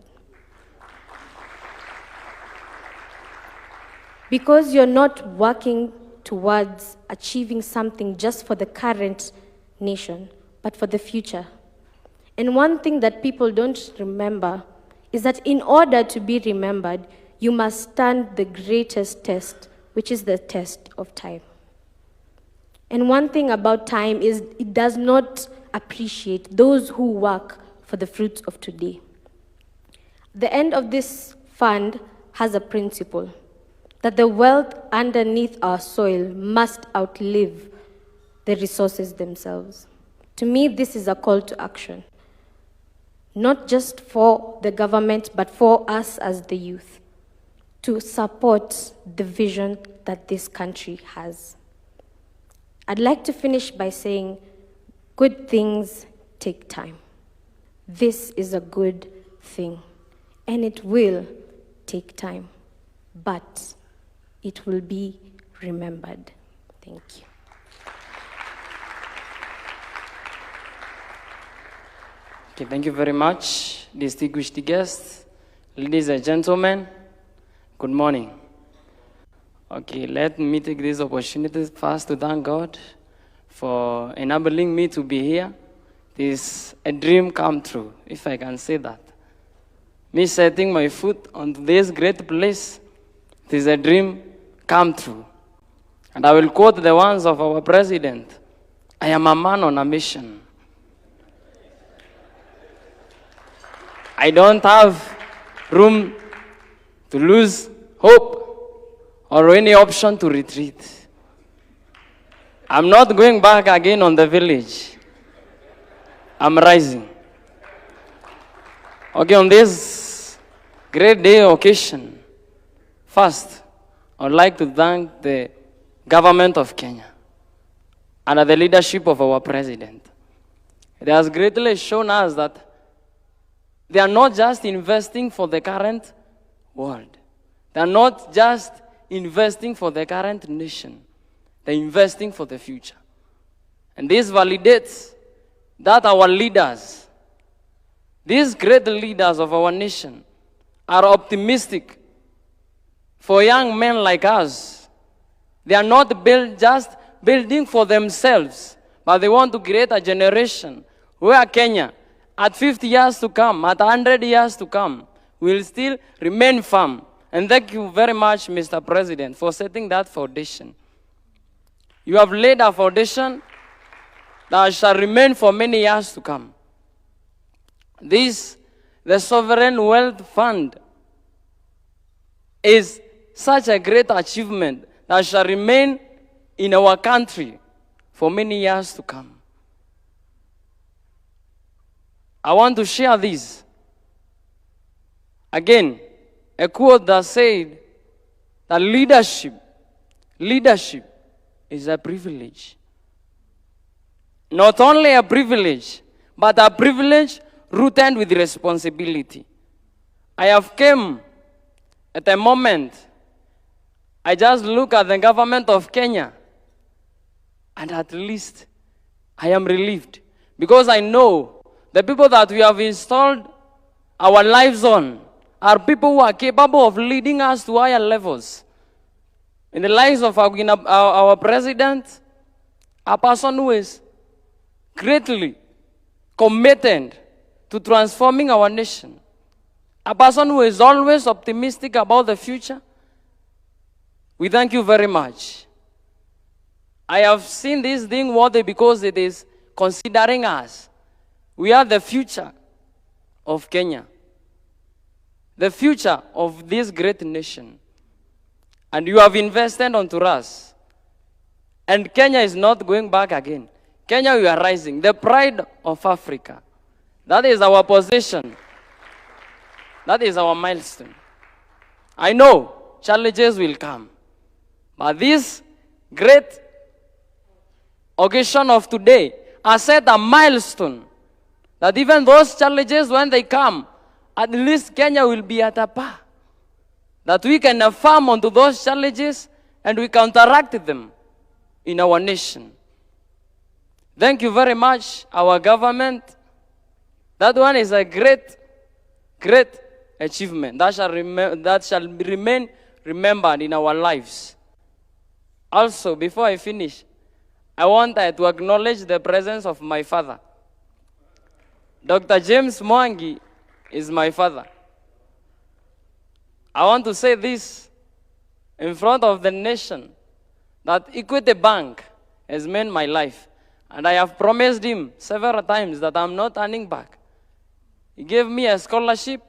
[SPEAKER 11] Because you're not working towards achieving something just for the current nation, but for the future. And one thing that people don't remember is that in order to be remembered, you must stand the greatest test, which is the test of time. And one thing about time is it does not appreciate those who work for the fruits of today. The end of this fund has a principle that the wealth underneath our soil must outlive the resources themselves. To me, this is a call to action, not just for the government, but for us as the youth, to support the vision that this country has. I'd like to finish by saying, good things take time. This is a good thing, and it will take time, but it will be remembered. Thank you.
[SPEAKER 12] Okay, thank you very much, distinguished guests, ladies and gentlemen. Good morning. Okay, let me take this opportunity first to thank God for enabling me to be here. It is a dream come true, if I can say that. Me setting my foot on this great place, it is a dream come true. And I will quote the words of our president: I am a man on a mission. I don't have room to lose hope or any option to retreat. I'm not going back again on the village. I'm rising. Okay, on this great day occasion, first, I would like to thank the government of Kenya under the leadership of our president. It has greatly shown us that they are not just investing for the current world. They are not just investing for the current nation. They're investing for the future. And this validates that our leaders, these great leaders of our nation, are optimistic for young men like us. They are not just building for themselves, but they want to create a generation where Kenya, at 50 years to come, at 100 years to come, will still remain firm. And thank you very much, Mr. President, for setting that foundation. You have laid a foundation that shall remain for many years to come. This, the Sovereign Wealth Fund, is such a great achievement that shall remain in our country for many years to come. I want to share this. Again, a quote that said that leadership is a privilege. Not only a privilege, but a privilege rooted with responsibility. I have come at a moment, I just look at the government of Kenya, and at least I am relieved, because I know the people that we have installed our lives on are people who are capable of leading us to higher levels. In the lives of our president, a person who is greatly committed to transforming our nation, a person who is always optimistic about the future. We thank you very much. I have seen this thing worthy because it is considering us. We are the future of Kenya, the future of this great nation. And you have invested onto us. And Kenya is not going back again. Kenya, we are rising. The pride of Africa. That is our position. That is our milestone. I know challenges will come. But this great occasion of today has set a milestone that even those challenges, when they come, at least Kenya will be at a par. That we can affirm onto those challenges and we counteract them in our nation. Thank you very much, our government. That one is a great, great achievement that shall remain remembered in our lives. Also, before I finish, I want to acknowledge the presence of my father. Dr. James Mwangi is my father. I want to say this in front of the nation, that Equity Bank has made my life. And I have promised him several times that I'm not turning back. He gave me a scholarship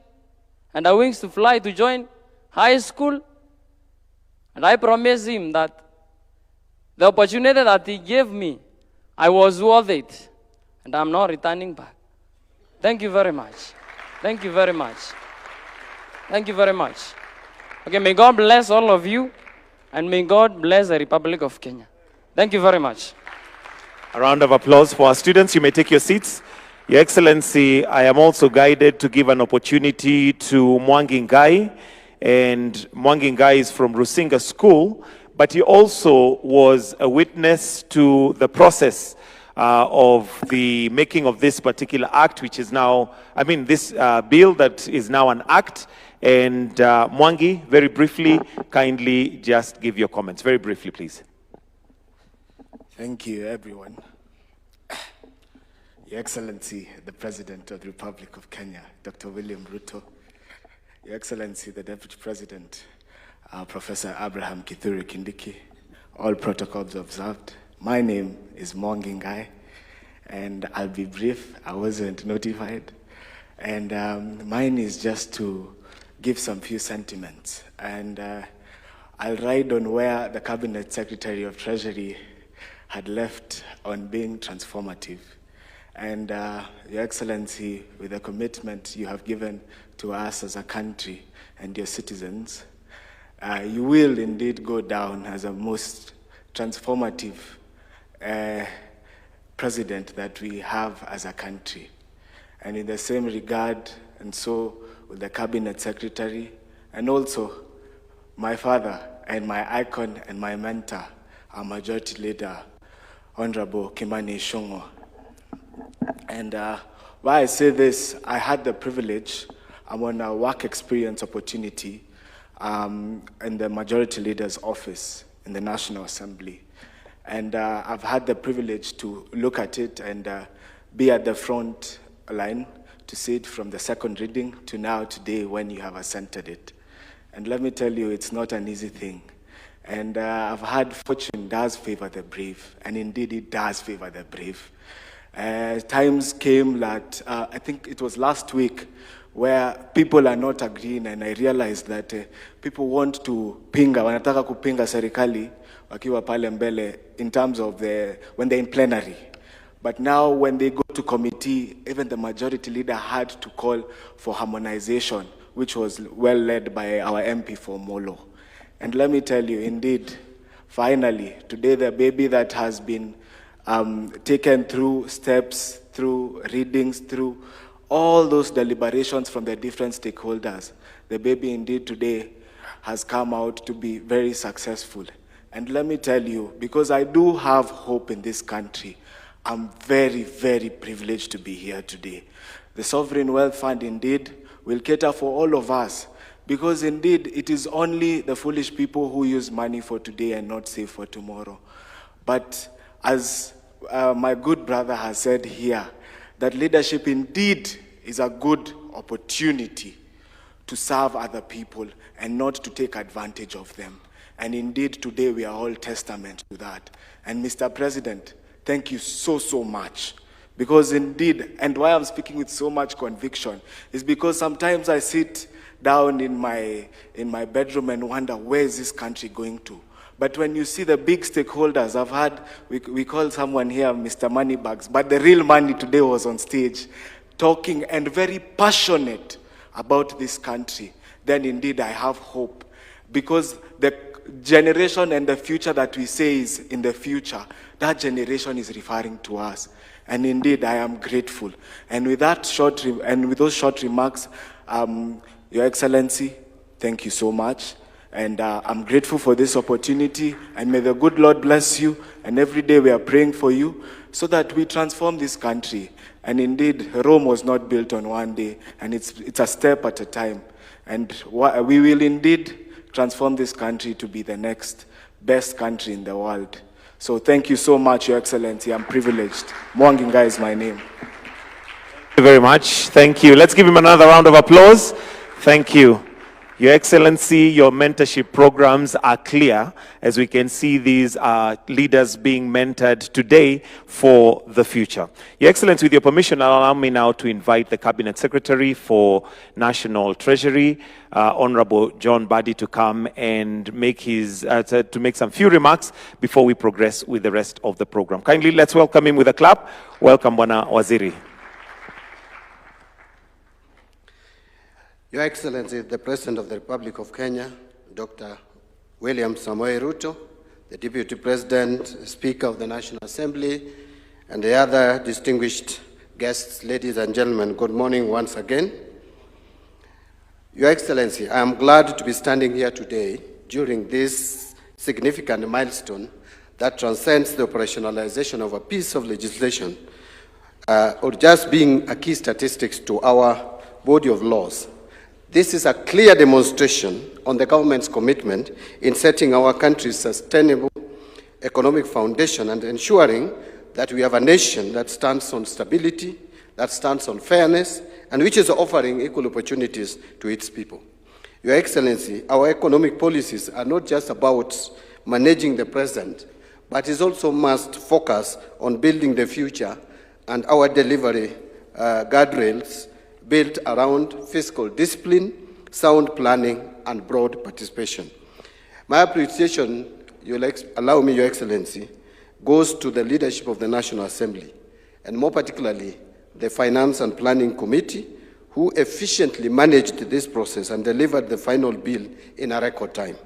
[SPEAKER 12] and a wings to fly to join high school. And I promised him that the opportunity that he gave me, I was worth it. And I'm not returning back. Thank you very much. Thank you very much. Thank you very much. Okay, may God bless all of you, and may God bless the Republic of Kenya. Thank you very much.
[SPEAKER 3] A round of applause for our students. You may take your seats. Your Excellency, I am also guided to give an opportunity to Mwangi Ngai. And Mwangi Ngai is from Rusinga School, but he also was a witness to the process of the making of this particular act, which is now, this bill that is now an act. And Mwangi, very briefly, kindly just give your comments. Very briefly, please.
[SPEAKER 13] Thank you, everyone. Your Excellency, the President of the Republic of Kenya, Dr. William Ruto. Your Excellency, the Deputy President, Professor Abraham Kithure Kindiki. All protocols observed. My name is Mwangi Ngai, and I'll be brief. I wasn't notified. And mine is just to give some few sentiments. And I'll ride on where the Cabinet Secretary of Treasury had left on being transformative. And Your Excellency, with the commitment you have given to us as a country and your citizens, you will indeed go down as a most transformative president that we have as a country. And in the same regard, and so with the Cabinet Secretary, and also my father and my icon and my mentor, our Majority Leader, Honorable Kimani Ichung'wah. And why I say this, I had the privilege, I'm on a work experience opportunity in the Majority Leader's office in the National Assembly. And I've had the privilege to look at it and be at the front line to see it from the second reading to now today when you have assented it. And let me tell you, it's not an easy thing. And I've had fortune does favor the brave, and indeed it does favor the brave. Times came that, I think it was last week, where people are not agreeing, and I realized that people want to pinga, wanataka kupinga serikali wakiwa pale mbele in terms of when they're in plenary. But now when they go to committee, even the Majority Leader had to call for harmonization, which was well led by our MP for Molo. And let me tell you, indeed, finally, today the baby that has been taken through steps, through readings, through all those deliberations from the different stakeholders, the baby indeed today has come out to be very successful. And let me tell you, because I do have hope in this country, I'm very, very privileged to be here today. The Sovereign Wealth Fund indeed will cater for all of us, because indeed it is only the foolish people who use money for today and not save for tomorrow. But as my good brother has said here, that leadership indeed is a good opportunity to serve other people and not to take advantage of them. And indeed today we are all testament to that. And Mr. President, thank you so, so much. Because indeed, and why I'm speaking with so much conviction, is because sometimes I sit down in my bedroom and wonder, where is this country going to? But when you see the big stakeholders, I've had, we call someone here Mr. Moneybags, but the real money today was on stage, talking and very passionate about this country, then indeed I have hope. Because the generation and the future that we say is in the future, that generation is referring to us. And indeed, I am grateful. And with that with those short remarks, Your Excellency, thank you so much. And I'm grateful for this opportunity. And may the good Lord bless you. And every day we are praying for you so that we transform this country. And indeed, Rome was not built on one day. And it's a step at a time. And we will indeed transform this country to be the next best country in the world. So thank you so much, Your Excellency. I'm privileged. Mwanginga is my name.
[SPEAKER 3] Thank you very much. Thank you. Let's give him another round of applause. Thank you. Your Excellency, your mentorship programs are clear, as we can see these are leaders being mentored today for the future. Your Excellency, with your permission, allow me now to invite the Cabinet Secretary for National Treasury, Honorable John Badi, to come and make some few remarks before we progress with the rest of the program. Kindly, let's welcome him with a clap. Welcome, Bwana Waziri.
[SPEAKER 5] Your Excellency, the President of the Republic of Kenya, Dr. William Samoei Ruto, the Deputy President, Speaker of the National Assembly, and the other distinguished guests, ladies and gentlemen, good morning once again. Your Excellency, I am glad to be standing here today during this significant milestone that transcends the operationalization of a piece of legislation or just being a key statistics to our body of laws. This is a clear demonstration on the government's commitment in setting our country's sustainable economic foundation and ensuring that we have a nation that stands on stability, that stands on fairness, and which is offering equal opportunities to its people. Your Excellency, our economic policies are not just about managing the present, but it also must focus on building the future, and our delivery guardrails built around fiscal discipline, sound planning, and broad participation. My appreciation, allow me, Your Excellency, goes to the leadership of the National Assembly, and more particularly, the Finance and Planning Committee, who efficiently managed this process and delivered the final bill in a record time.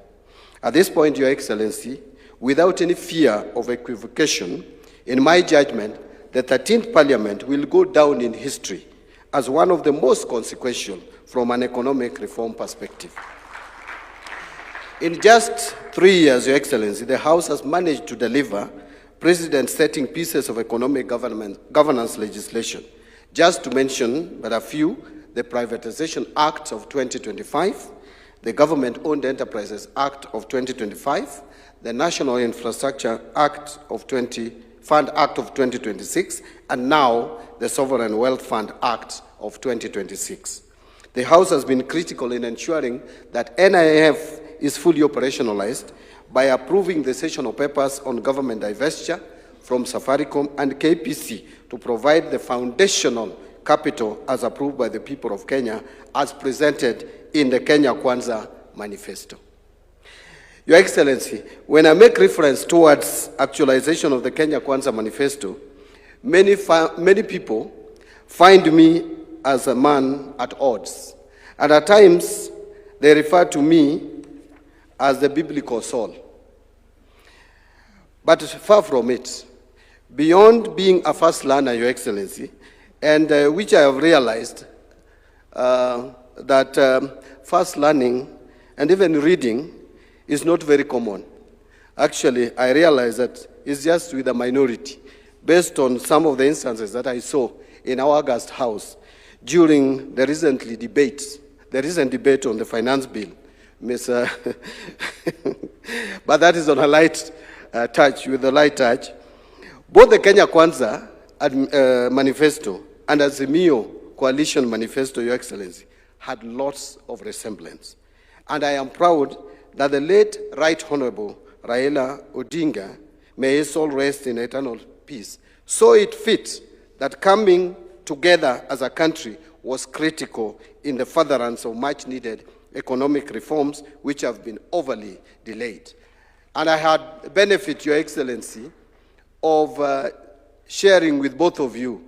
[SPEAKER 5] At this point, Your Excellency, without any fear of equivocation, in my judgment, the 13th Parliament will go down in history as one of the most consequential from an economic reform perspective. In just 3 years, Your Excellency, the House has managed to deliver precedent-setting pieces of economic governance legislation. Just to mention but a few, the Privatization Act of 2025, the Government-Owned Enterprises Act of 2025, the National Infrastructure Act of Fund Act of 2026, and now the Sovereign Wealth Fund Act of 2026. The House has been critical in ensuring that NIF is fully operationalized by approving the sessional papers on government divestiture from Safaricom and KPC to provide the foundational capital as approved by the people of Kenya as presented in the Kenya Kwanza Manifesto. Your Excellency, when I make reference towards actualization of the Kenya Kwanza Manifesto, many people find me as a man at odds. And at times, they refer to me as the biblical Saul. But far from it. Beyond being a fast learner, Your Excellency, and which I have realized that fast learning and even reading is not very common. Actually, I realize that it's just with a minority, based on some of the instances that I saw in our August House during the recent debate on the finance bill. But that is on a light touch, with a light touch. Both the Kenya Kwanza manifesto and Azimio coalition manifesto, Your Excellency, had lots of resemblance. And I am proud that the late Right Honorable Raila Odinga, may his soul rest in eternal peace, saw it fit that coming together as a country was critical in the furtherance of much-needed economic reforms which have been overly delayed. And I had benefit, Your Excellency, of sharing with both of you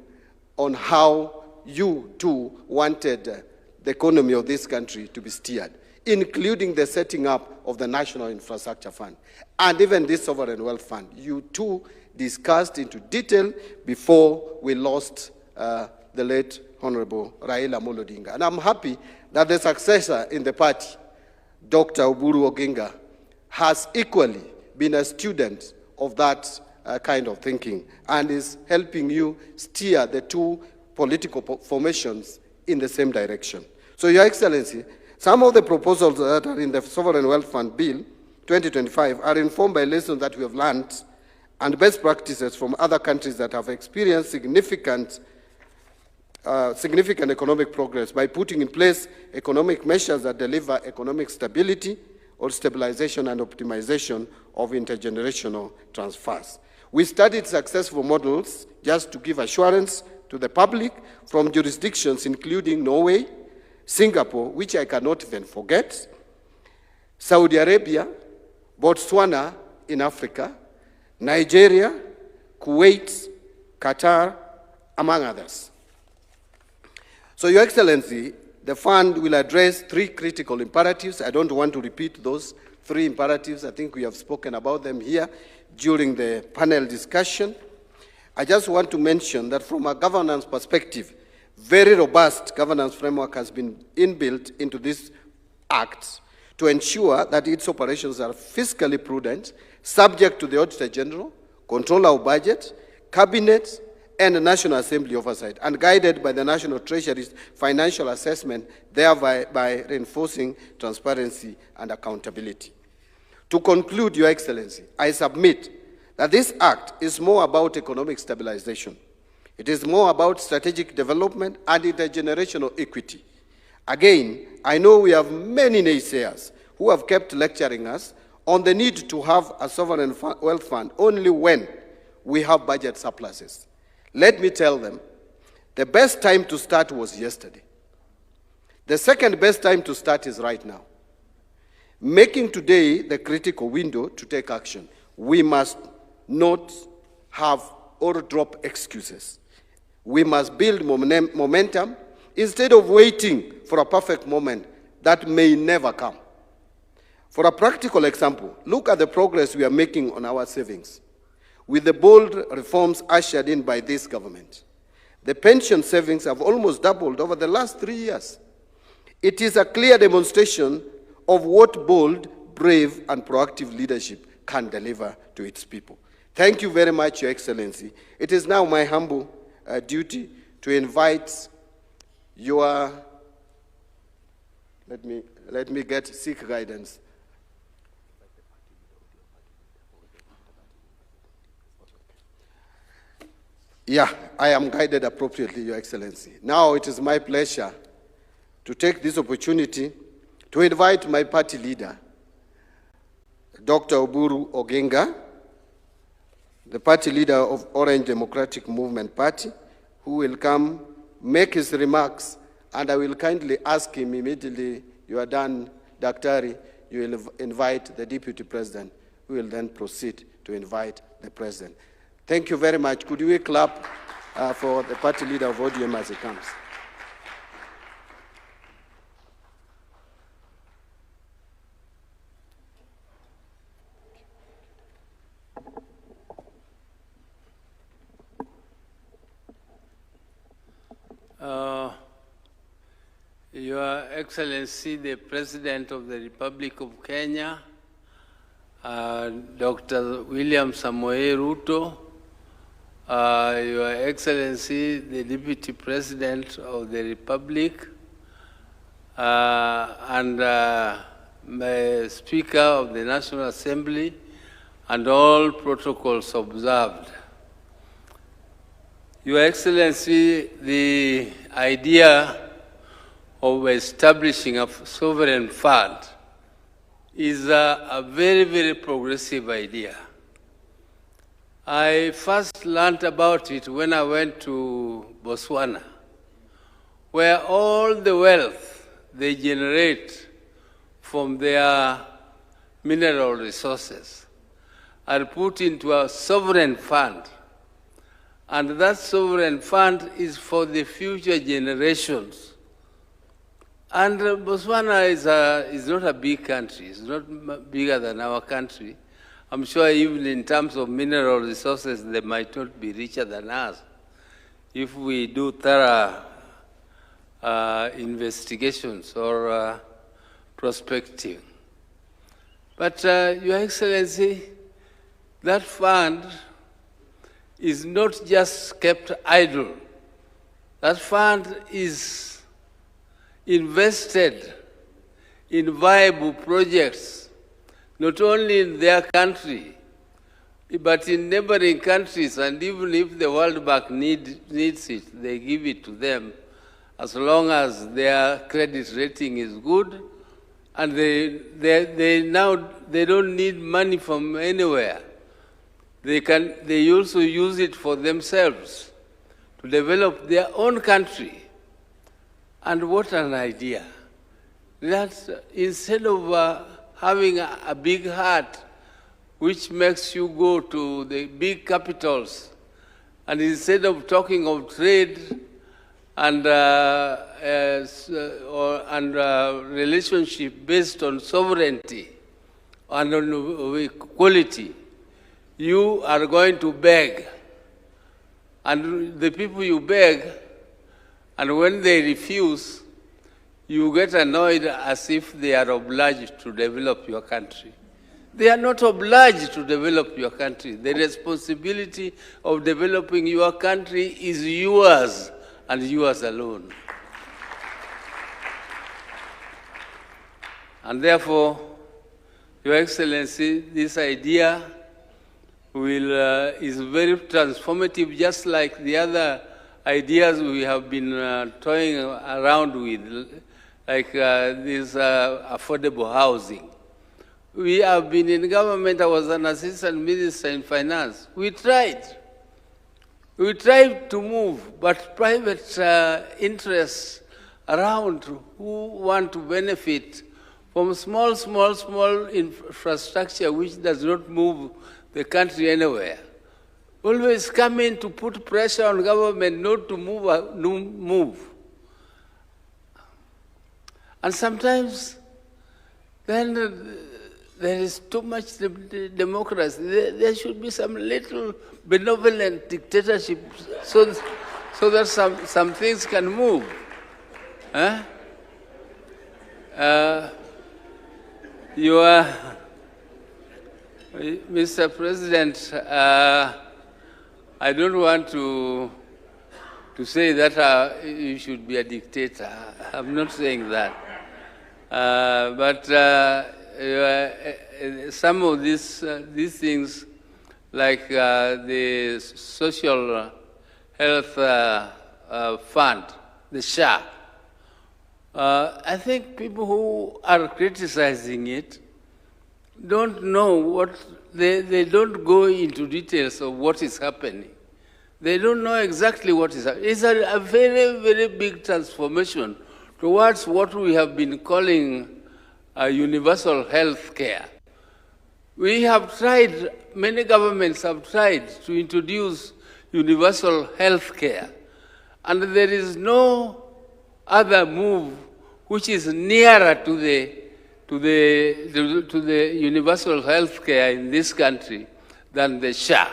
[SPEAKER 5] on how you too wanted the economy of this country to be steered, including the setting up of the National Infrastructure Fund and even this Sovereign Wealth Fund. You too discussed into detail before we lost the late Honorable Raila Odinga. And I'm happy that the successor in the party, Dr. Uhuru Oginga, has equally been a student of that kind of thinking and is helping you steer the two political formations in the same direction. So, Your Excellency, some of the proposals that are in the Sovereign Wealth Fund Bill 2025 are informed by lessons that we have learned and best practices from other countries that have experienced significant economic progress by putting in place economic measures that deliver economic stability or stabilization and optimization of intergenerational transfers. We studied successful models, just to give assurance to the public, from jurisdictions including Norway, Singapore, which I cannot even forget, Saudi Arabia, Botswana in Africa, Nigeria, Kuwait, Qatar, among others. So, Your Excellency, the fund will address three critical imperatives. I don't want to repeat those three imperatives. I think we have spoken about them here during the panel discussion. I just want to mention that from a governance perspective, very robust governance framework has been inbuilt into this act to ensure that its operations are fiscally prudent, subject to the Auditor General, Controller of Budget, Cabinet, and the National Assembly oversight, and guided by the National Treasury's financial assessment, thereby by reinforcing transparency and accountability. To conclude, Your Excellency, I submit that this act is more about economic stabilization. It is more about strategic development and intergenerational equity. Again, I know we have many naysayers who have kept lecturing us on the need to have a sovereign wealth fund only when we have budget surpluses. Let me tell them, the best time to start was yesterday. The second best time to start is right now. Making today the critical window to take action. We must not have or drop excuses. We must build momentum instead of waiting for a perfect moment that may never come. For a practical example, look at the progress we are making on our savings. With the bold reforms ushered in by this government, the pension savings have almost doubled over the last 3 years. It is a clear demonstration of what bold, brave, and proactive leadership can deliver to its people. Thank you very much, Your Excellency. It is now my humble duty to invite your, let me seek guidance. Yeah, I am guided appropriately, Your Excellency. Now it is my pleasure to take this opportunity to invite my party leader, Dr. Uhuru Oginga, the party leader of Orange Democratic Movement Party, who will come make his remarks, and I will kindly ask him immediately you are done, Daktari, you will invite the Deputy President, who will then proceed to invite the President. Thank you very much. Could we clap for the party leader of ODM as he comes?
[SPEAKER 14] Excellency, the President of the Republic of Kenya, Dr. William Samoei Ruto, Your Excellency, the Deputy President of the Republic, and the Speaker of the National Assembly, and all protocols observed. Your Excellency, the idea of establishing a sovereign fund is a very, very progressive idea. I first learned about it when I went to Botswana, where all the wealth they generate from their mineral resources are put into a sovereign fund. And that sovereign fund is for the future generations. And Botswana is not a big country. It's not bigger than our country. I'm sure even in terms of mineral resources, they might not be richer than us if we do thorough investigations or prospecting. But Your Excellency, that fund is not just kept idle. That fund is invested in viable projects, not only in their country, but in neighboring countries, and even if the World Bank needs it, they give it to them, as long as their credit rating is good, and they don't need money from anywhere. They also use it for themselves to develop their own country. And what an idea. That instead of having a big heart, which makes you go to the big capitals, and instead of talking of trade and relationship based on sovereignty and on equality, you are going to beg. And the people you beg, and when they refuse, you get annoyed as if they are obliged to develop your country. They are not obliged to develop your country. The responsibility of developing your country is yours and yours alone. And therefore, Your Excellency, this idea is very transformative, just like the other ideas we have been toying around with, like this affordable housing. We have been in government. I was an assistant minister in finance. We tried to move, but private interests around who want to benefit from small infrastructure which does not move the country anywhere, always come in to put pressure on government not to move. And sometimes then there is too much democracy. There should be some little benevolent dictatorship so that some things can move. Mr. President, I don't want to say that you should be a dictator. I'm not saying that. But some of these things, like the social health fund, the SHA, I think people who are criticizing it don't know what, they don't go into details of what is happening. They don't know exactly what is happening. It's a very, very big transformation towards what we have been calling universal health care. We have tried, many governments have tried to introduce universal health care, and there is no other move which is nearer to the universal health care in this country than the SHA.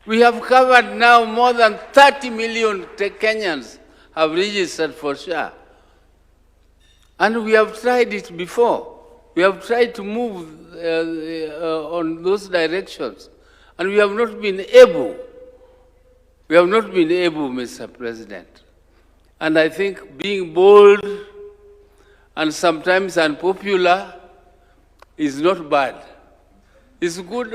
[SPEAKER 14] We have covered now more than 30 million Kenyans have registered for SHA. And we have tried it before. We have tried to move on those directions, and we have not been able. We have not been able, Mr. President. And I think being bold and sometimes unpopular is not bad. It's good.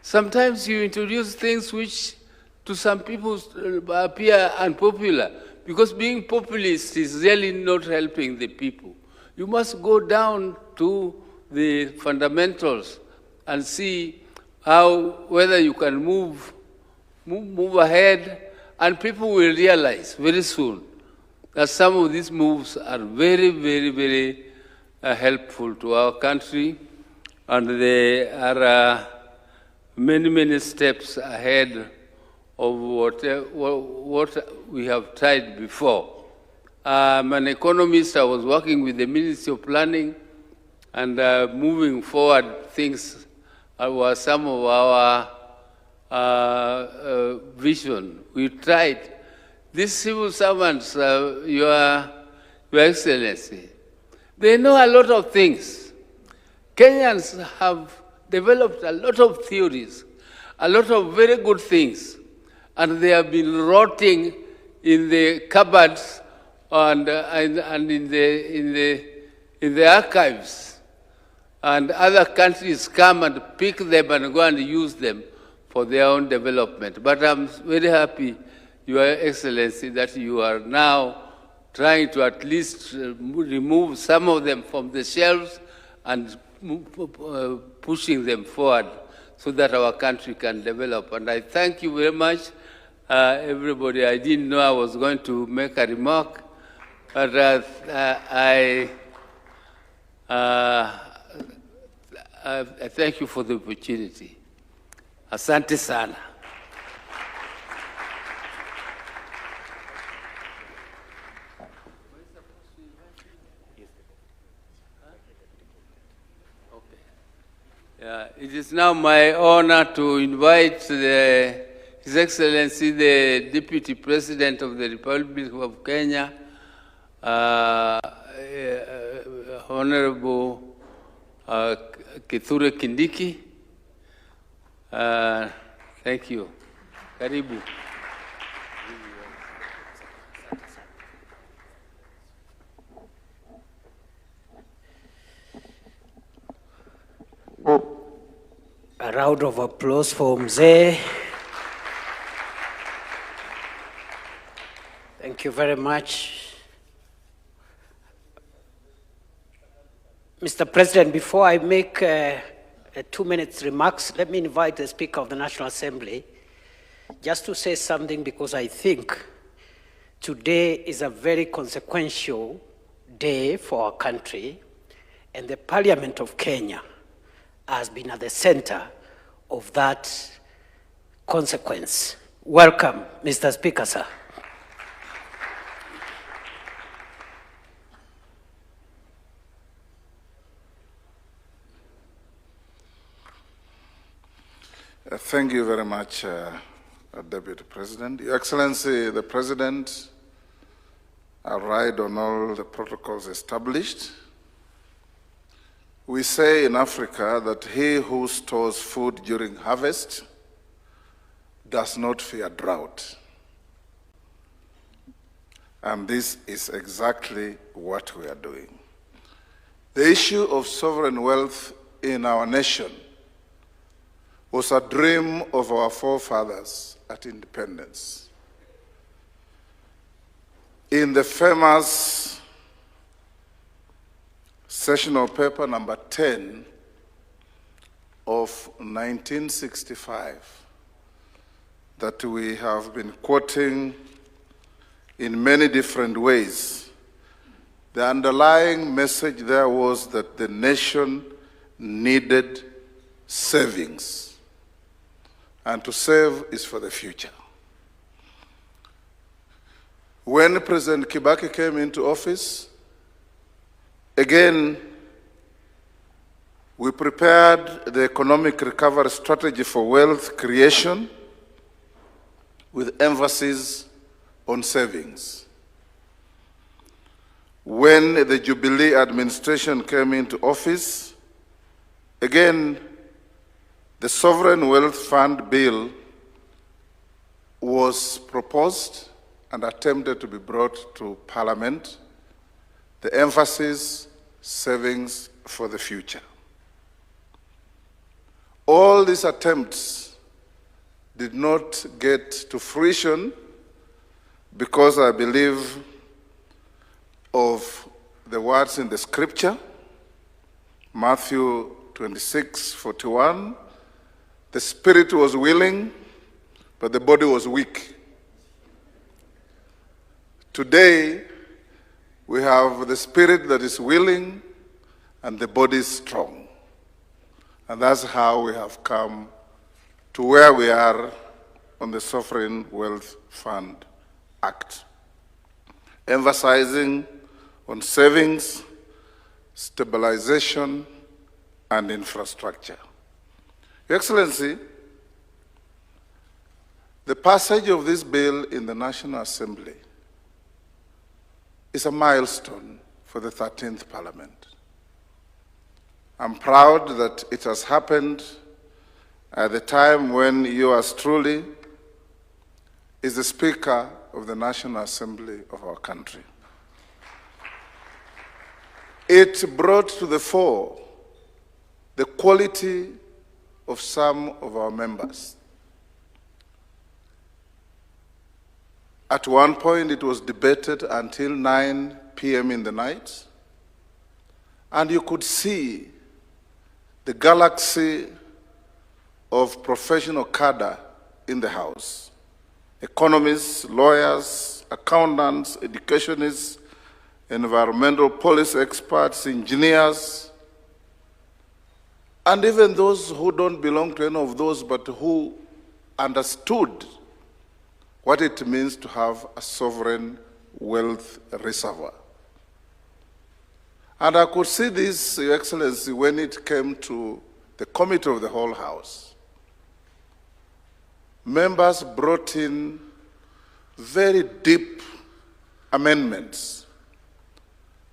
[SPEAKER 14] Sometimes you introduce things which to some people appear unpopular, because being populist is really not helping the people. You must go down to the fundamentals and see whether you can move ahead, and people will realize very soon that some of these moves are very, very, very helpful to our country, and they are many, many steps ahead of what we have tried before. I'm an economist. I was working with the Ministry of Planning, and moving forward things were some of our vision. We tried. These civil servants, Your Excellency, they know a lot of things. Kenyans have developed a lot of theories, a lot of very good things, and they have been rotting in the cupboards and in the archives. And other countries come and pick them and go and use them for their own development. But I'm very happy, Your Excellency, that you are now trying to at least remove some of them from the shelves and pushing them forward so that our country can develop. And I thank you very much, everybody. I didn't know I was going to make a remark, but I thank you for the opportunity. Asante sana. It is now my honor to invite His Excellency, the Deputy President of the Republic of Kenya, Honorable Kithure Kindiki. Thank you. Karibu.
[SPEAKER 15] A round of applause for Mzee. Thank you very much. Mr. President, before I make a 2-minute remarks, let me invite the Speaker of the National Assembly just to say something, because I think today is a very consequential day for our country, and the Parliament of Kenya has been at the center of that consequence. Welcome, Mr. Speaker, sir.
[SPEAKER 16] Thank you very much, Deputy President. Your Excellency, the President, I ride on all the protocols established. We say in Africa that he who stores food during harvest does not fear drought. And this is exactly what we are doing. The issue of sovereign wealth in our nation was a dream of our forefathers at independence. In the famous sessional paper number 10 of 1965 that we have been quoting in many different ways, the underlying message there was that the nation needed savings. And to save is for the future. When President Kibaki came into office, again, we prepared the economic recovery strategy for wealth creation with emphasis on savings. when the Jubilee administration came into office, again, the Sovereign Wealth Fund bill was proposed and attempted to be brought to Parliament. The emphasis, savings for the future. All these attempts did not get to fruition because I believe of the words in the scripture, Matthew 26:41, the spirit was willing, but the body was weak. Today, we have the spirit that is willing and the body is strong. And that's how we have come to where we are on the Sovereign Wealth Fund Act, emphasizing on savings, stabilization, and infrastructure. Your Excellency, the passage of this bill in the National Assembly is a milestone for the 13th Parliament. I'm proud that it has happened at the time when yours truly is the Speaker of the National Assembly of our country. It brought to the fore the quality of some of our members. At one point, it was debated until 9 p.m. in the night, and you could see the galaxy of professional cadre in the House. Economists, lawyers, accountants, educationists, environmental policy experts, engineers, and even those who don't belong to any of those, but who understood what it means to have a sovereign wealth reservoir. And I could see this, Your Excellency, when it came to the Committee of the Whole House. Members brought in very deep amendments.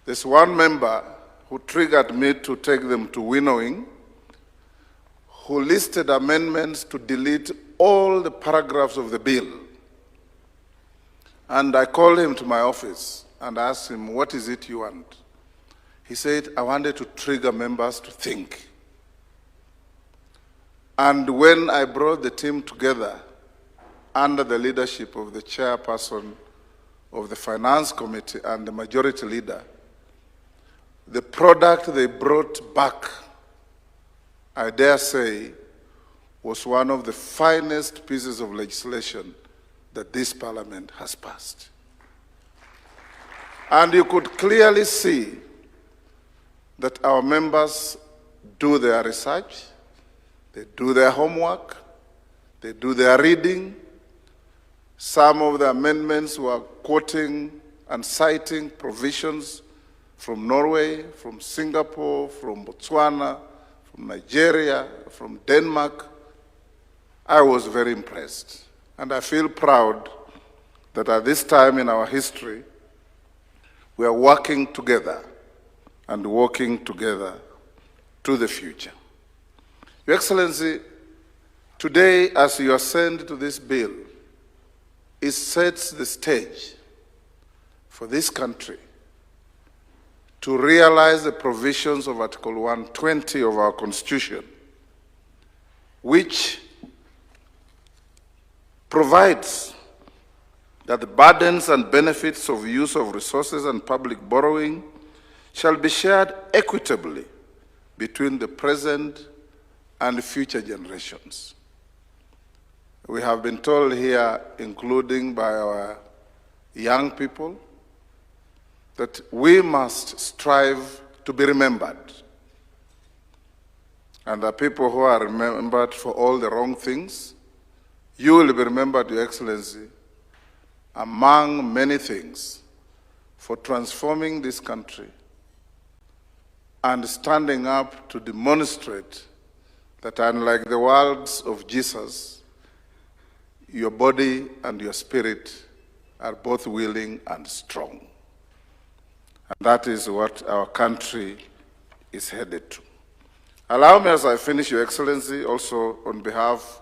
[SPEAKER 16] There's one member who triggered me to take them to winnowing, who listed amendments to delete all the paragraphs of the bill. And I called him to my office and asked him, what is it you want? He said, I wanted to trigger members to think. And when I brought the team together under the leadership of the chairperson of the Finance Committee and the majority leader, the product they brought back, I dare say, was one of the finest pieces of legislation that this Parliament has passed. And you could clearly see that our members do their research, they do their homework, they do their reading. Some of the amendments were quoting and citing provisions from Norway, from Singapore, from Botswana, from Nigeria, from Denmark. I was very impressed. And I feel proud that at this time in our history, we are working together and working together to the future. Your Excellency, today, as you assent to this bill, it sets the stage for this country to realize the provisions of Article 120 of our Constitution, which provides that the burdens and benefits of use of resources and public borrowing shall be shared equitably between the present and future generations. We have been told here, including by our young people, that we must strive to be remembered. And the people who are remembered for all the wrong things, you will be remembered, Your Excellency, among many things, for transforming this country and standing up to demonstrate that unlike the words of Jesus, your body and your spirit are both willing and strong. And that is what our country is headed to. Allow me, as I finish, Your Excellency, also on behalf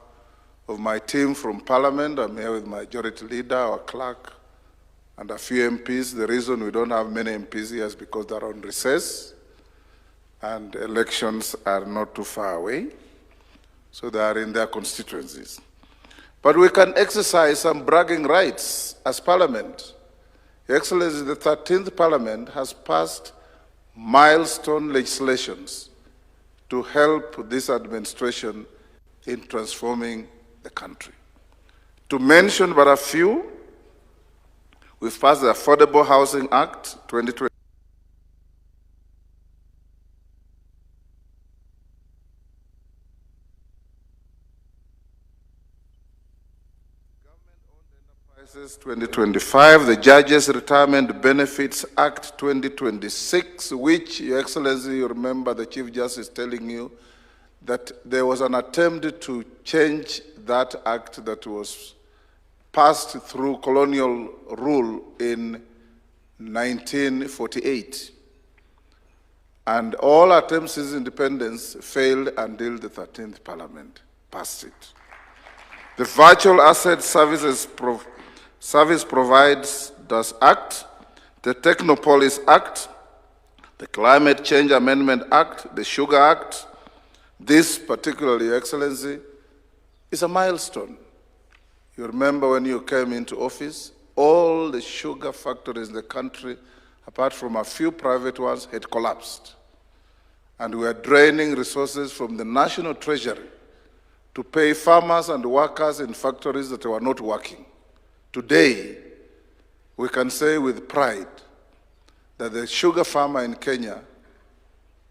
[SPEAKER 16] of my team from Parliament, I'm here with my majority leader, our clerk, and a few MPs. The reason we don't have many MPs here is because they're on recess, and elections are not too far away, so they are in their constituencies. But we can exercise some bragging rights as Parliament. Your Excellency, the 13th Parliament has passed milestone legislations to help this administration in transforming the country. To mention but a few, we've passed the Affordable Housing Act 2020. Enterprises 2025, the Judges Retirement Benefits Act 2026, which, Your Excellency, you remember the Chief Justice telling you that there was an attempt to change that act that was passed through colonial rule in 1948. And all attempts since independence failed until the 13th Parliament passed it. The Virtual Asset Service Providers Act, the Technopolis Act, the Climate Change Amendment Act, the Sugar Act. This particularly, Your Excellency, is a milestone. You remember when you came into office, all the sugar factories in the country, apart from a few private ones, had collapsed. And we are draining resources from the national treasury to pay farmers and workers in factories that were not working. Today, we can say with pride that the sugar farmer in Kenya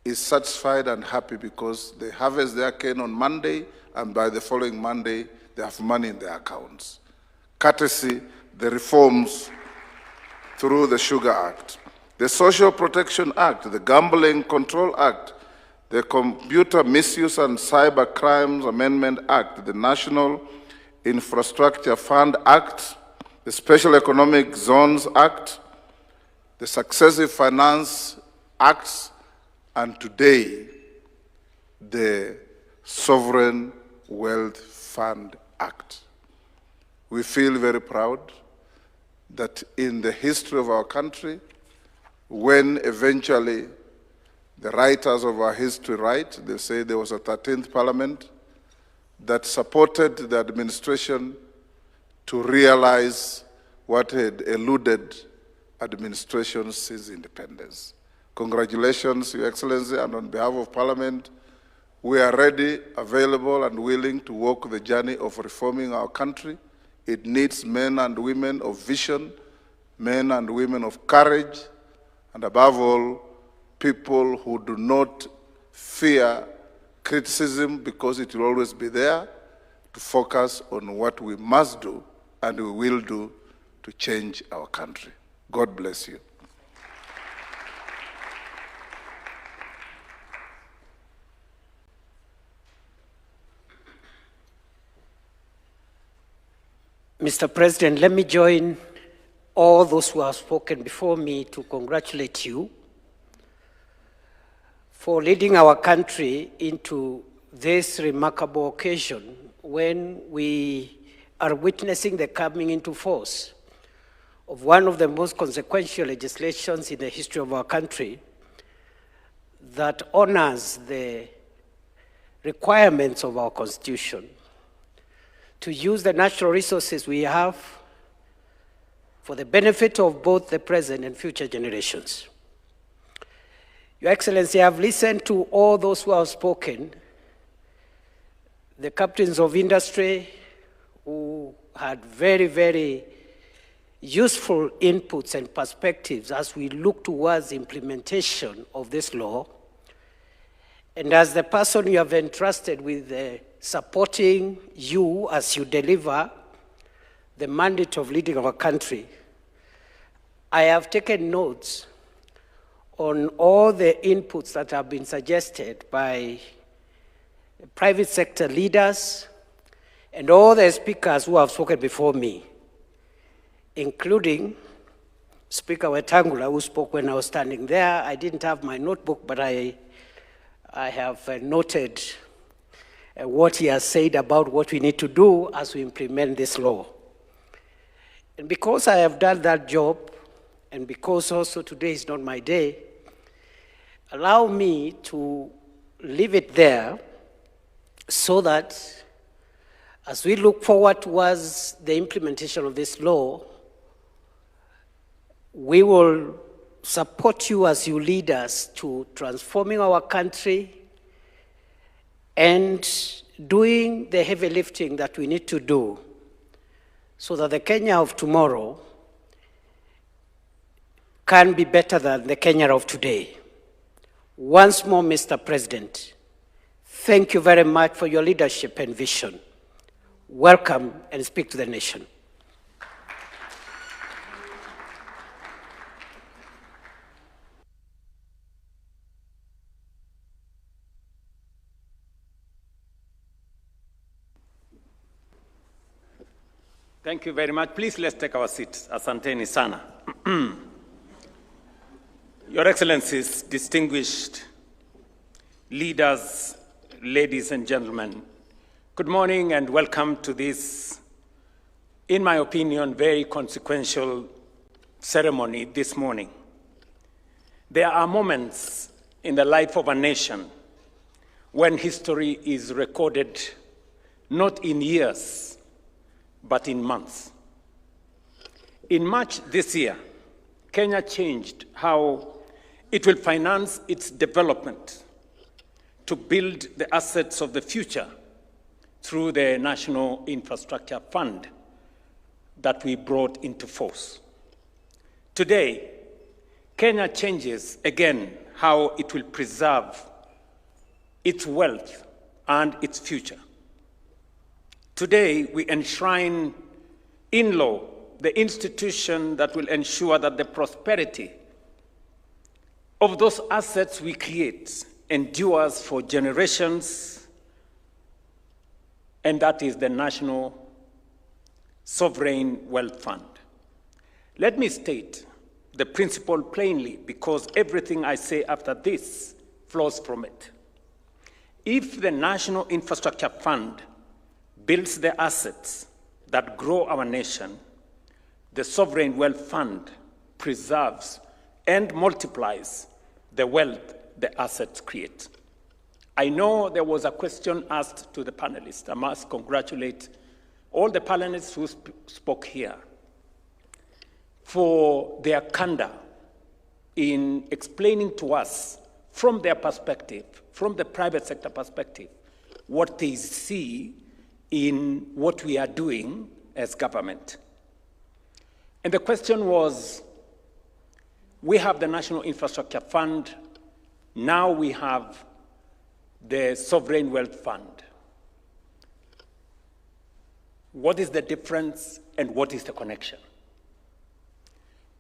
[SPEAKER 16] is satisfied and happy because they harvest their cane on Monday, and by the following Monday, they have money in their accounts. Courtesy the reforms through the Sugar Act, the Social Protection Act, the Gambling Control Act, the Computer Misuse and Cyber Crimes Amendment Act, the National Infrastructure Fund Act, the Special Economic Zones Act, the Successive Finance Acts, and today, the Sovereign Wealth Fund Act. We feel very proud that in the history of our country, when eventually the writers of our history write, they say there was a 13th Parliament that supported the administration to realize what had eluded administrations since independence. Congratulations, Your Excellency, and on behalf of Parliament, we are ready, available, and willing to walk the journey of reforming our country. It needs men and women of vision, men and women of courage, and above all, people who do not fear criticism because it will always be there, to focus on what we must do and we will do to change our country. God bless you.
[SPEAKER 15] Mr. President, let me join all those who have spoken before me to congratulate you for leading our country into this remarkable occasion when we are witnessing the coming into force of one of the most consequential legislations in the history of our country that honors the requirements of our Constitution to use the natural resources we have for the benefit of both the present and future generations. Your Excellency, I have listened to all those who have spoken, the captains of industry who had very, very useful inputs and perspectives as we look towards the implementation of this law. And as the person you have entrusted with supporting you as you deliver the mandate of leading our country, I have taken notes on all the inputs that have been suggested by private sector leaders and all the speakers who have spoken before me, including Speaker Wetangula, who spoke when I was standing there. I didn't have my notebook, but I have noted what he has said about what we need to do as we implement this law. And because I have done that job, and because also today is not my day, allow me to leave it there so that as we look forward towards the implementation of this law, we will support you as you lead us to transforming our country and doing the heavy lifting that we need to do so that the Kenya of tomorrow can be better than the Kenya of today. Once more, Mr. President, thank you very much for your leadership and vision. Welcome and speak to the nation.
[SPEAKER 17] Thank you very much. Please, let's take our seats. Asanteni sana. Your Excellencies, distinguished leaders, ladies and gentlemen, good morning and welcome to this, in my opinion, very consequential ceremony this morning. There are moments in the life of a nation when history is recorded not in years, but in months. In March this year, Kenya changed how it will finance its development to build the assets of the future through the National Infrastructure Fund that we brought into force. Today, Kenya changes again how it will preserve its wealth and its future. Today, we enshrine in law the institution that will ensure that the prosperity of those assets we create endures for generations, and that is the National Sovereign Wealth Fund. Let me state the principle plainly, because everything I say after this flows from it. If the National Infrastructure Fund builds the assets that grow our nation, the Sovereign Wealth Fund preserves and multiplies the wealth the assets create. I know there was a question asked to the panelists. I must congratulate all the panelists who spoke here for their candor in explaining to us from their perspective, from the private sector perspective, what they see in what we are doing as government. And the question was, we have the National Infrastructure Fund, now we have the Sovereign Wealth Fund. What is the difference and what is the connection?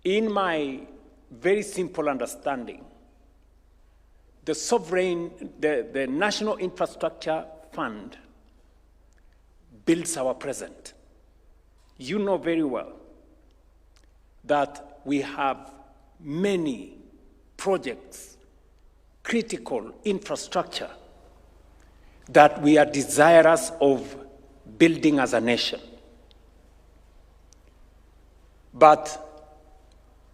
[SPEAKER 17] In my very simple understanding, the National Infrastructure Fund builds our present. You know very well that we have many projects, critical infrastructure that we are desirous of building as a nation. But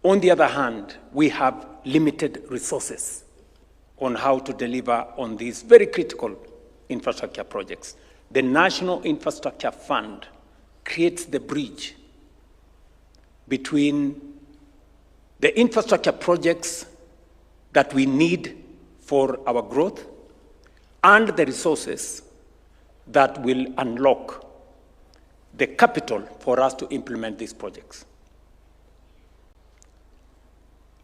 [SPEAKER 17] on the other hand, we have limited resources on how to deliver on these very critical infrastructure projects. The National Infrastructure Fund creates the bridge between the infrastructure projects that we need for our growth and the resources that will unlock the capital for us to implement these projects.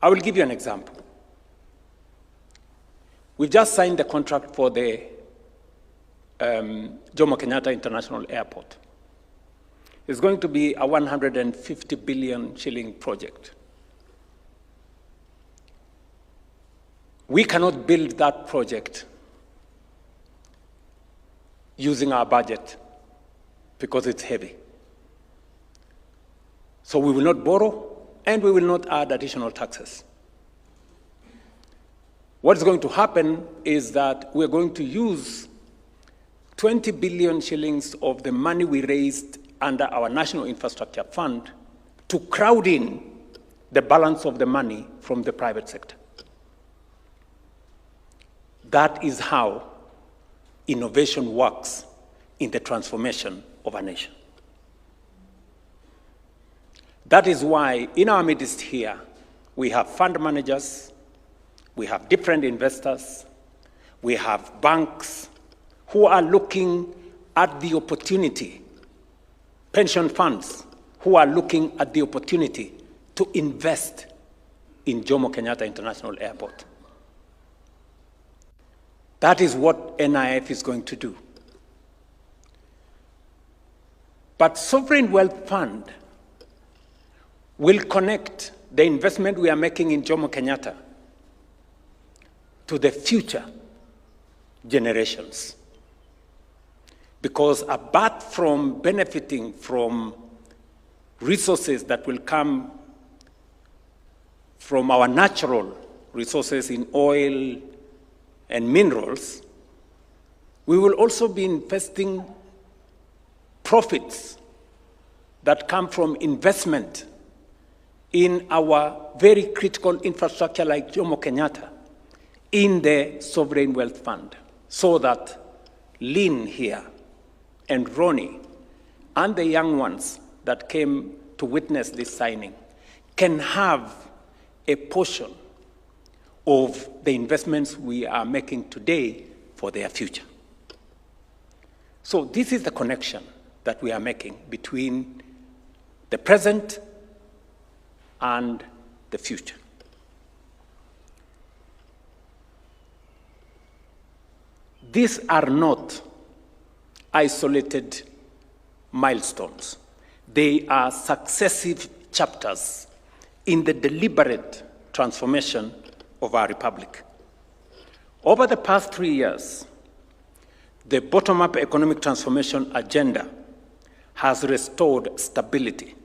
[SPEAKER 17] I will give you an example. We've just signed the contract for the Jomo Kenyatta International Airport. It's going to be a 150 billion shilling project. We cannot build that project using our budget because it's heavy. So we will not borrow and we will not add additional taxes. What's going to happen is that we're going to use 20 billion shillings of the money we raised under our National Infrastructure Fund to crowd in the balance of the money from the private sector. That is how innovation works in the transformation of a nation. That is why in our midst here, we have fund managers, we have different investors, we have banks who are looking at the opportunity, pension funds who are looking at the opportunity to invest in Jomo Kenyatta International Airport. That is what NIF is going to do. But Sovereign Wealth Fund will connect the investment we are making in Jomo Kenyatta to the future generations. Because apart from benefiting from resources that will come from our natural resources in oil and minerals, we will also be investing profits that come from investment in our very critical infrastructure like Jomo Kenyatta in the Sovereign Wealth Fund, so that Lynn here and Ronnie and the young ones that came to witness this signing can have a portion of the investments we are making today for their future. So this is the connection that we are making between the present and the future. These are not isolated milestones. They are successive chapters in the deliberate transformation of our republic. Over the past 3 years, the bottom-up economic transformation agenda has restored stability,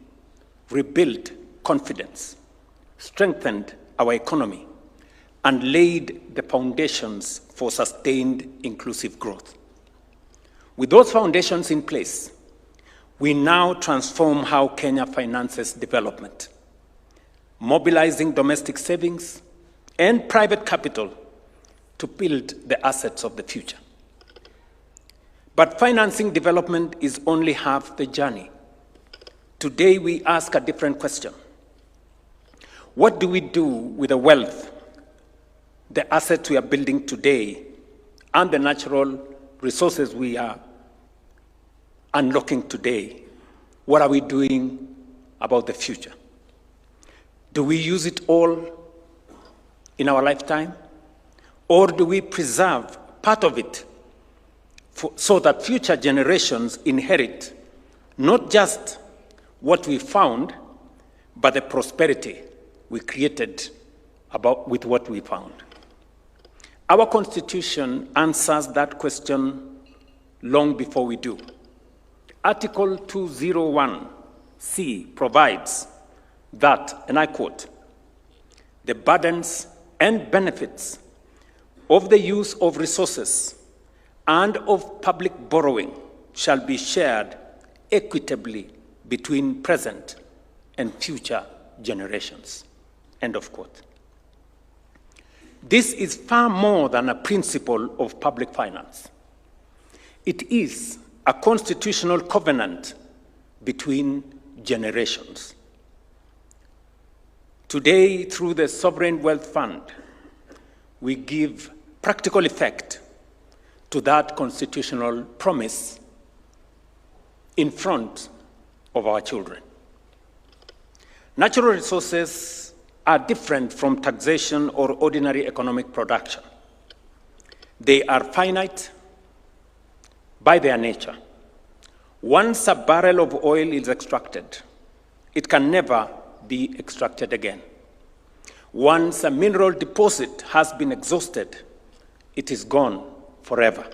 [SPEAKER 17] rebuilt confidence, strengthened our economy, and laid the foundations for sustained inclusive growth. With those foundations in place, we now transform how Kenya finances development, mobilizing domestic savings and private capital to build the assets of the future. But financing development is only half the journey. Today we ask a different question. What do we do with the wealth, the assets we are building today, and the natural resources we are unlocking today? What are we doing about the future? Do we use it all in our lifetime? Or do we preserve part of it so that future generations inherit not just what we found, but the prosperity we created with what we found? Our Constitution answers that question long before we do. Article 201C provides that, and I quote, "The burdens and benefits of the use of resources and of public borrowing shall be shared equitably between present and future generations." End of quote. This is far more than a principle of public finance. It is a constitutional covenant between generations. Today, through the Sovereign Wealth Fund, we give practical effect to that constitutional promise in front of our children. Natural resources are different from taxation or ordinary economic production. They are finite by their nature. Once a barrel of oil is extracted, it can never be extracted again. Once a mineral deposit has been exhausted, it is gone forever.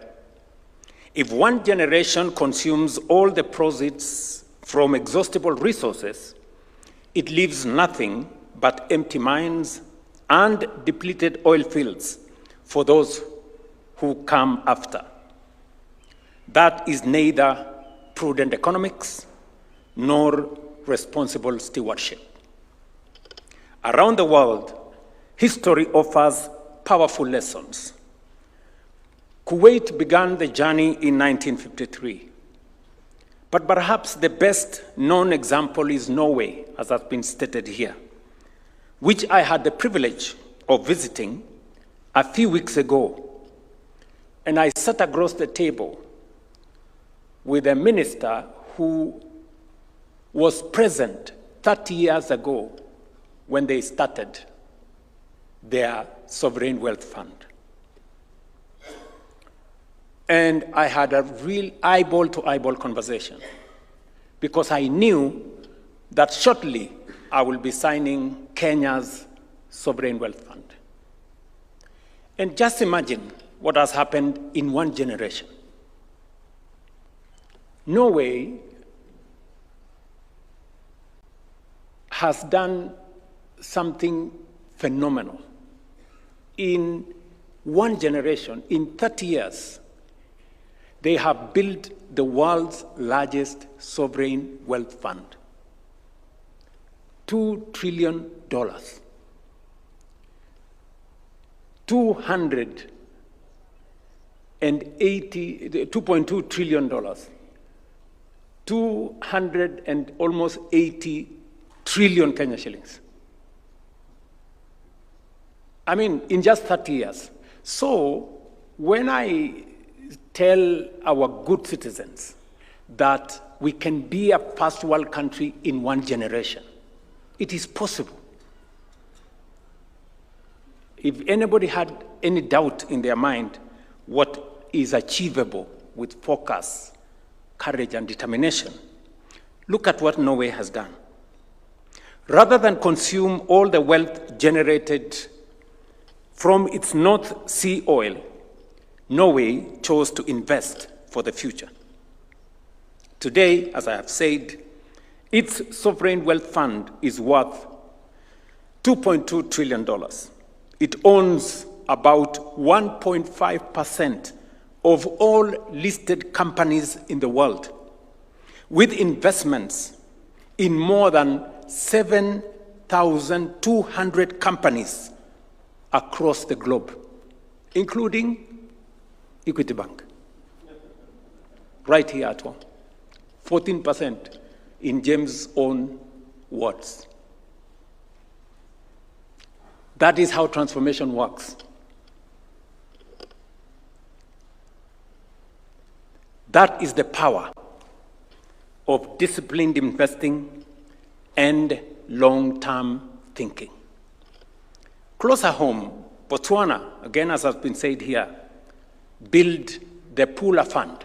[SPEAKER 17] If one generation consumes all the proceeds from exhaustible resources, it leaves nothing but empty mines and depleted oil fields for those who come after. That is neither prudent economics nor responsible stewardship. Around the world, history offers powerful lessons. Kuwait began the journey in 1953. But perhaps the best known example is Norway, as has been stated here, which I had the privilege of visiting a few weeks ago. And I sat across the table with a minister who was present 30 years ago when they started their sovereign wealth fund. And I had a real eyeball-to-eyeball conversation because I knew that shortly I will be signing Kenya's sovereign wealth fund. And just imagine what has happened in one generation. Norway has done something phenomenal. In one generation, in 30 years, they have built the world's largest sovereign wealth fund. $2 trillion. $2.2 trillion. 280 trillion Kenya shillings. I mean, in just 30 years. So when I tell our good citizens that we can be a first world country in one generation, it is possible. If anybody had any doubt in their mind what is achievable with focus, courage, and determination, look at what Norway has done. Rather than consume all the wealth generated from its North Sea oil, Norway chose to invest for the future. Today, as I have said, its sovereign wealth fund is worth $2.2 trillion. It owns about 1.5% of all listed companies in the world, with investments in more than 7,200 companies across the globe, including Equity Bank, right here at home, 14% in James' own words. That is how transformation works. That is the power of disciplined investing and long-term thinking. Closer home, Botswana, again as has been said here, build the Pula Fund.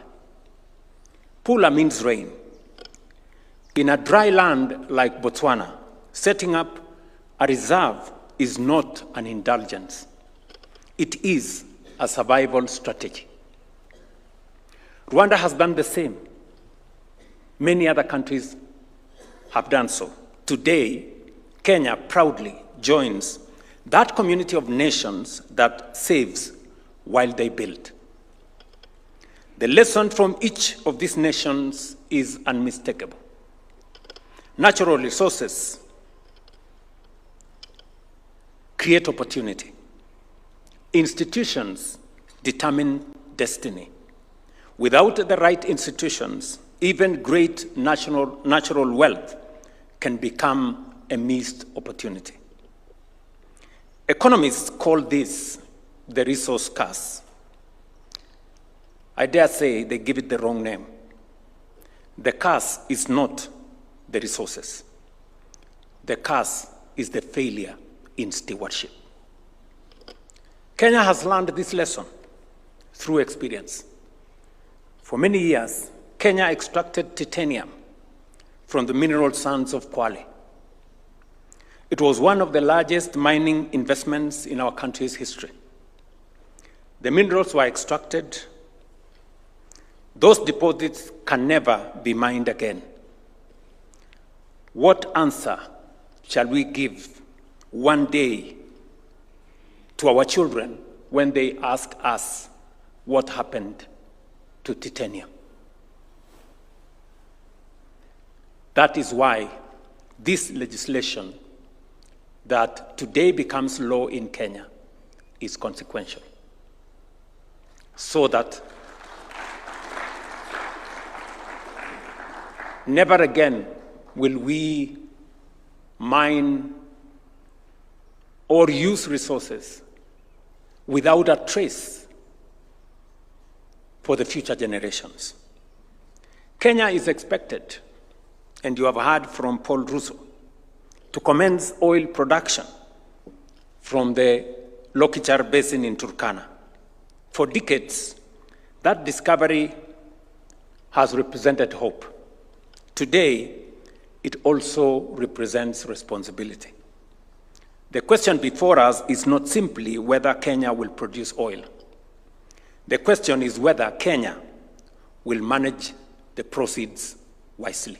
[SPEAKER 17] Pula means rain. In a dry land like Botswana, setting up a reserve is not an indulgence. It is a survival strategy. Rwanda has done the same. Many other countries have done so. Today, Kenya proudly joins that community of nations that saves while they build. The lesson from each of these nations is unmistakable. Natural resources create opportunity. Institutions determine destiny. Without the right institutions, even great natural wealth can become a missed opportunity. Economists call this the resource curse. I dare say they give it the wrong name. The curse is not the resources. The curse is the failure in stewardship. Kenya has learned this lesson through experience. For many years, Kenya extracted titanium from the mineral sands of Kwale. It was one of the largest mining investments in our country's history. The minerals were extracted. Those deposits can never be mined again. What answer shall we give one day to our children when they ask us what happened to titanium? That is why this legislation that today becomes law in Kenya is consequential. So that never again will we mine or use resources without a trace for the future generations. Kenya is expected, and you have heard from Paul Ruto, to commence oil production from the Lokichar Basin in Turkana. For decades, that discovery has represented hope. Today, it also represents responsibility. The question before us is not simply whether Kenya will produce oil. The question is whether Kenya will manage the proceeds wisely.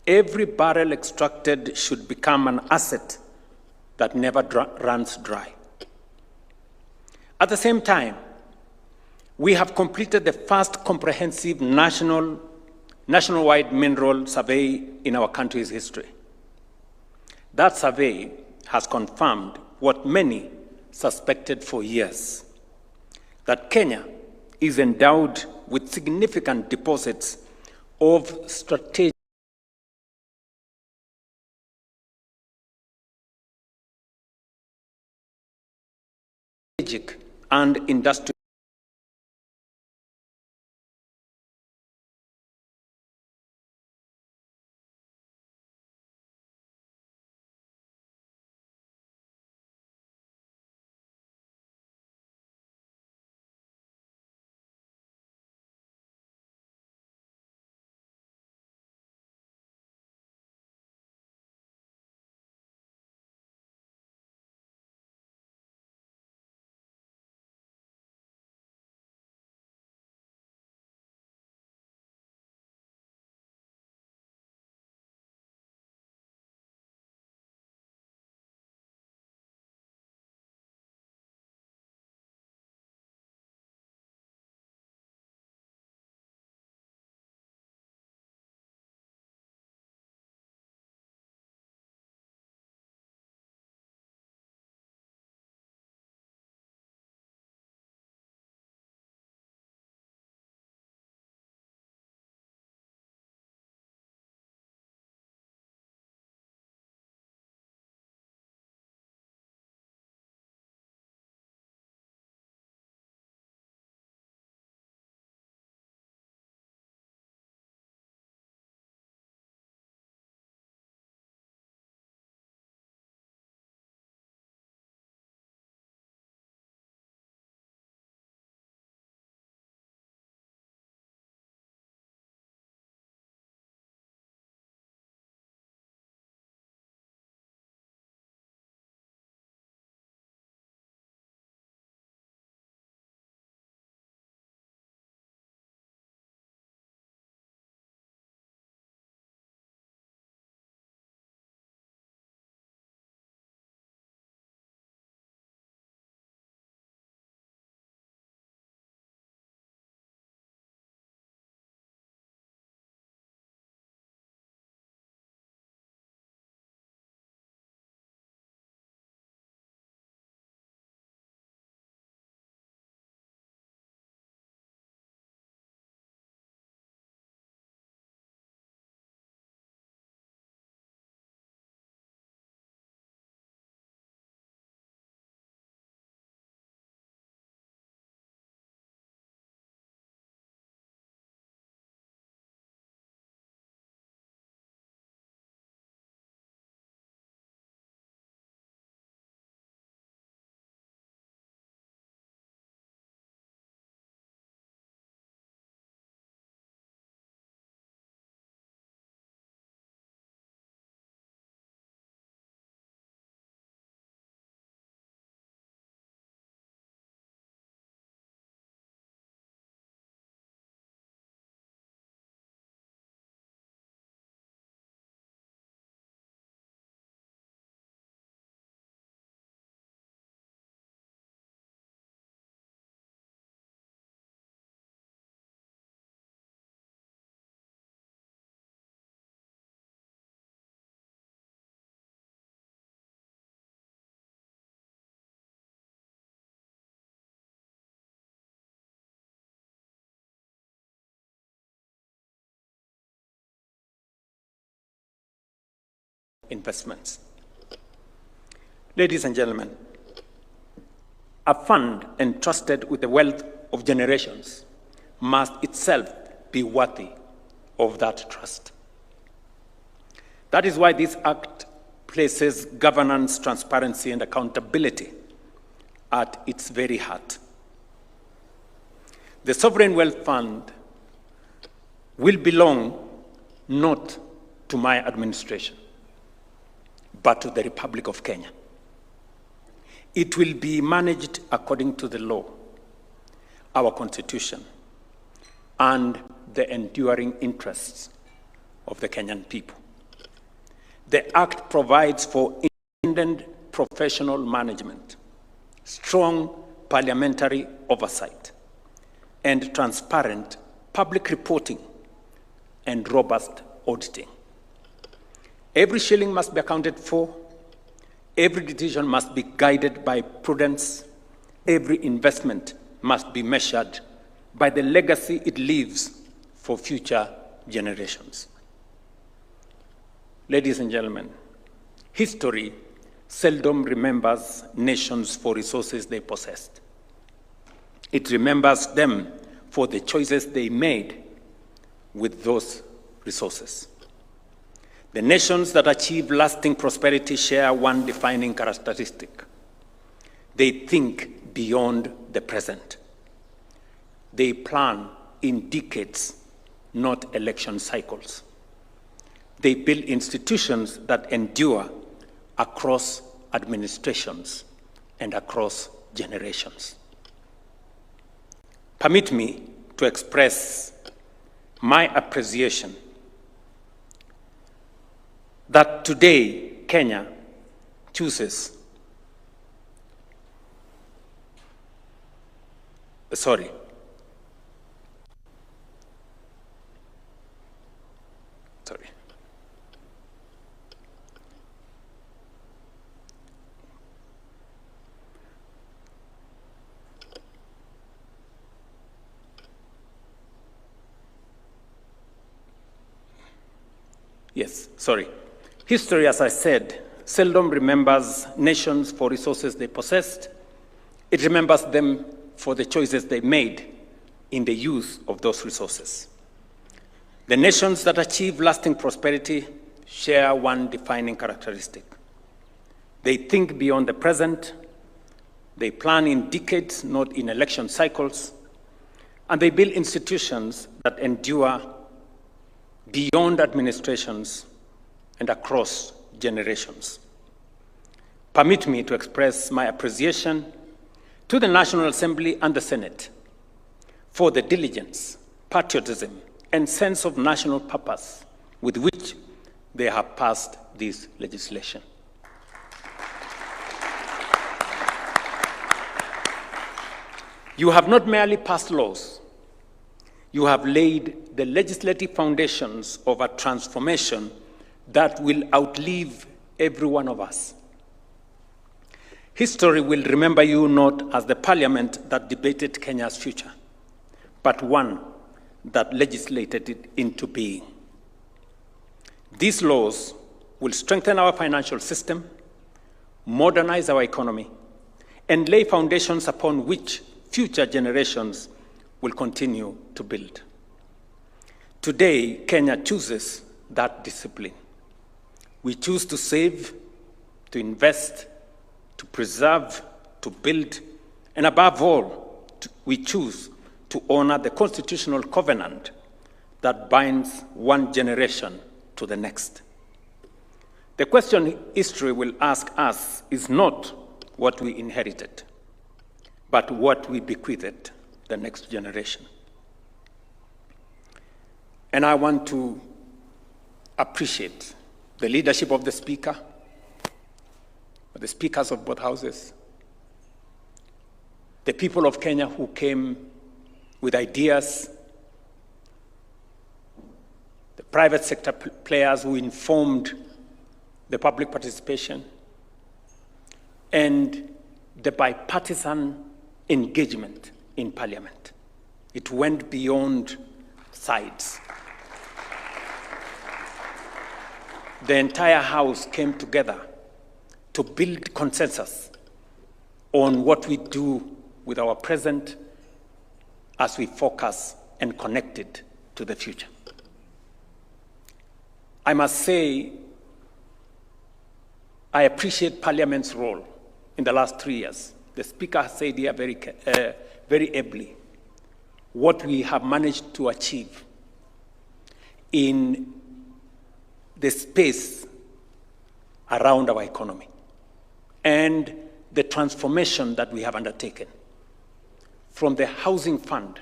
[SPEAKER 17] Every barrel extracted should become an asset that never runs dry. At the same time, we have completed the first comprehensive nationwide mineral survey in our country's history. That survey has confirmed what many suspected for years, that Kenya is endowed with significant deposits of strategic and industrial investments. Ladies and gentlemen, a fund entrusted with the wealth of generations must itself be worthy of that trust. That is why this act places governance, transparency, and accountability at its very heart. The Sovereign Wealth Fund will belong not to my administration, but to the Republic of Kenya. It will be managed according to the law, our constitution, and the enduring interests of the Kenyan people. The Act provides for independent professional management, strong parliamentary oversight, and transparent public reporting and robust auditing. Every shilling must be accounted for. Every decision must be guided by prudence. Every investment must be measured by the legacy it leaves for future generations. Ladies and gentlemen, history seldom remembers nations for resources they possessed. It remembers them for the choices they made with those resources. The nations that achieve lasting prosperity share one defining characteristic. They think beyond the present. They plan in decades, not election cycles. They build institutions that endure across administrations and across generations. Permit me to express my appreciation that today Kenya chooses, History, as I said, seldom remembers nations for resources they possessed. It remembers them for the choices they made in the use of those resources. The nations that achieve lasting prosperity share one defining characteristic. They think beyond the present, they plan in decades, not in election cycles, and they build institutions that endure beyond administrations and across generations. Permit me to express my appreciation to the National Assembly and the Senate for the diligence, patriotism, and sense of national purpose with which they have passed this legislation. You have not merely passed laws, you have laid the legislative foundations of a transformation that will outlive every one of us. History will remember you not as the parliament that debated Kenya's future, but one that legislated it into being. These laws will strengthen our financial system, modernize our economy, and lay foundations upon which future generations will continue to build. Today, Kenya chooses that discipline. We choose to save, to invest, to preserve, to build, and above all, we choose to honor the constitutional covenant that binds one generation to the next. The question history will ask us is not what we inherited, but what we bequeathed the next generation. And I want to appreciate the leadership of the Speaker, the speakers of both houses, the people of Kenya who came with ideas, the private sector players who informed the public participation, and the bipartisan engagement in Parliament. It went beyond sides. the entire House came together to build consensus on what we do with our present as we focus and connect it to the future. I must say, I appreciate Parliament's role in the last 3 years. The Speaker has said here very ably what we have managed to achieve in the space around our economy and the transformation that we have undertaken from the housing fund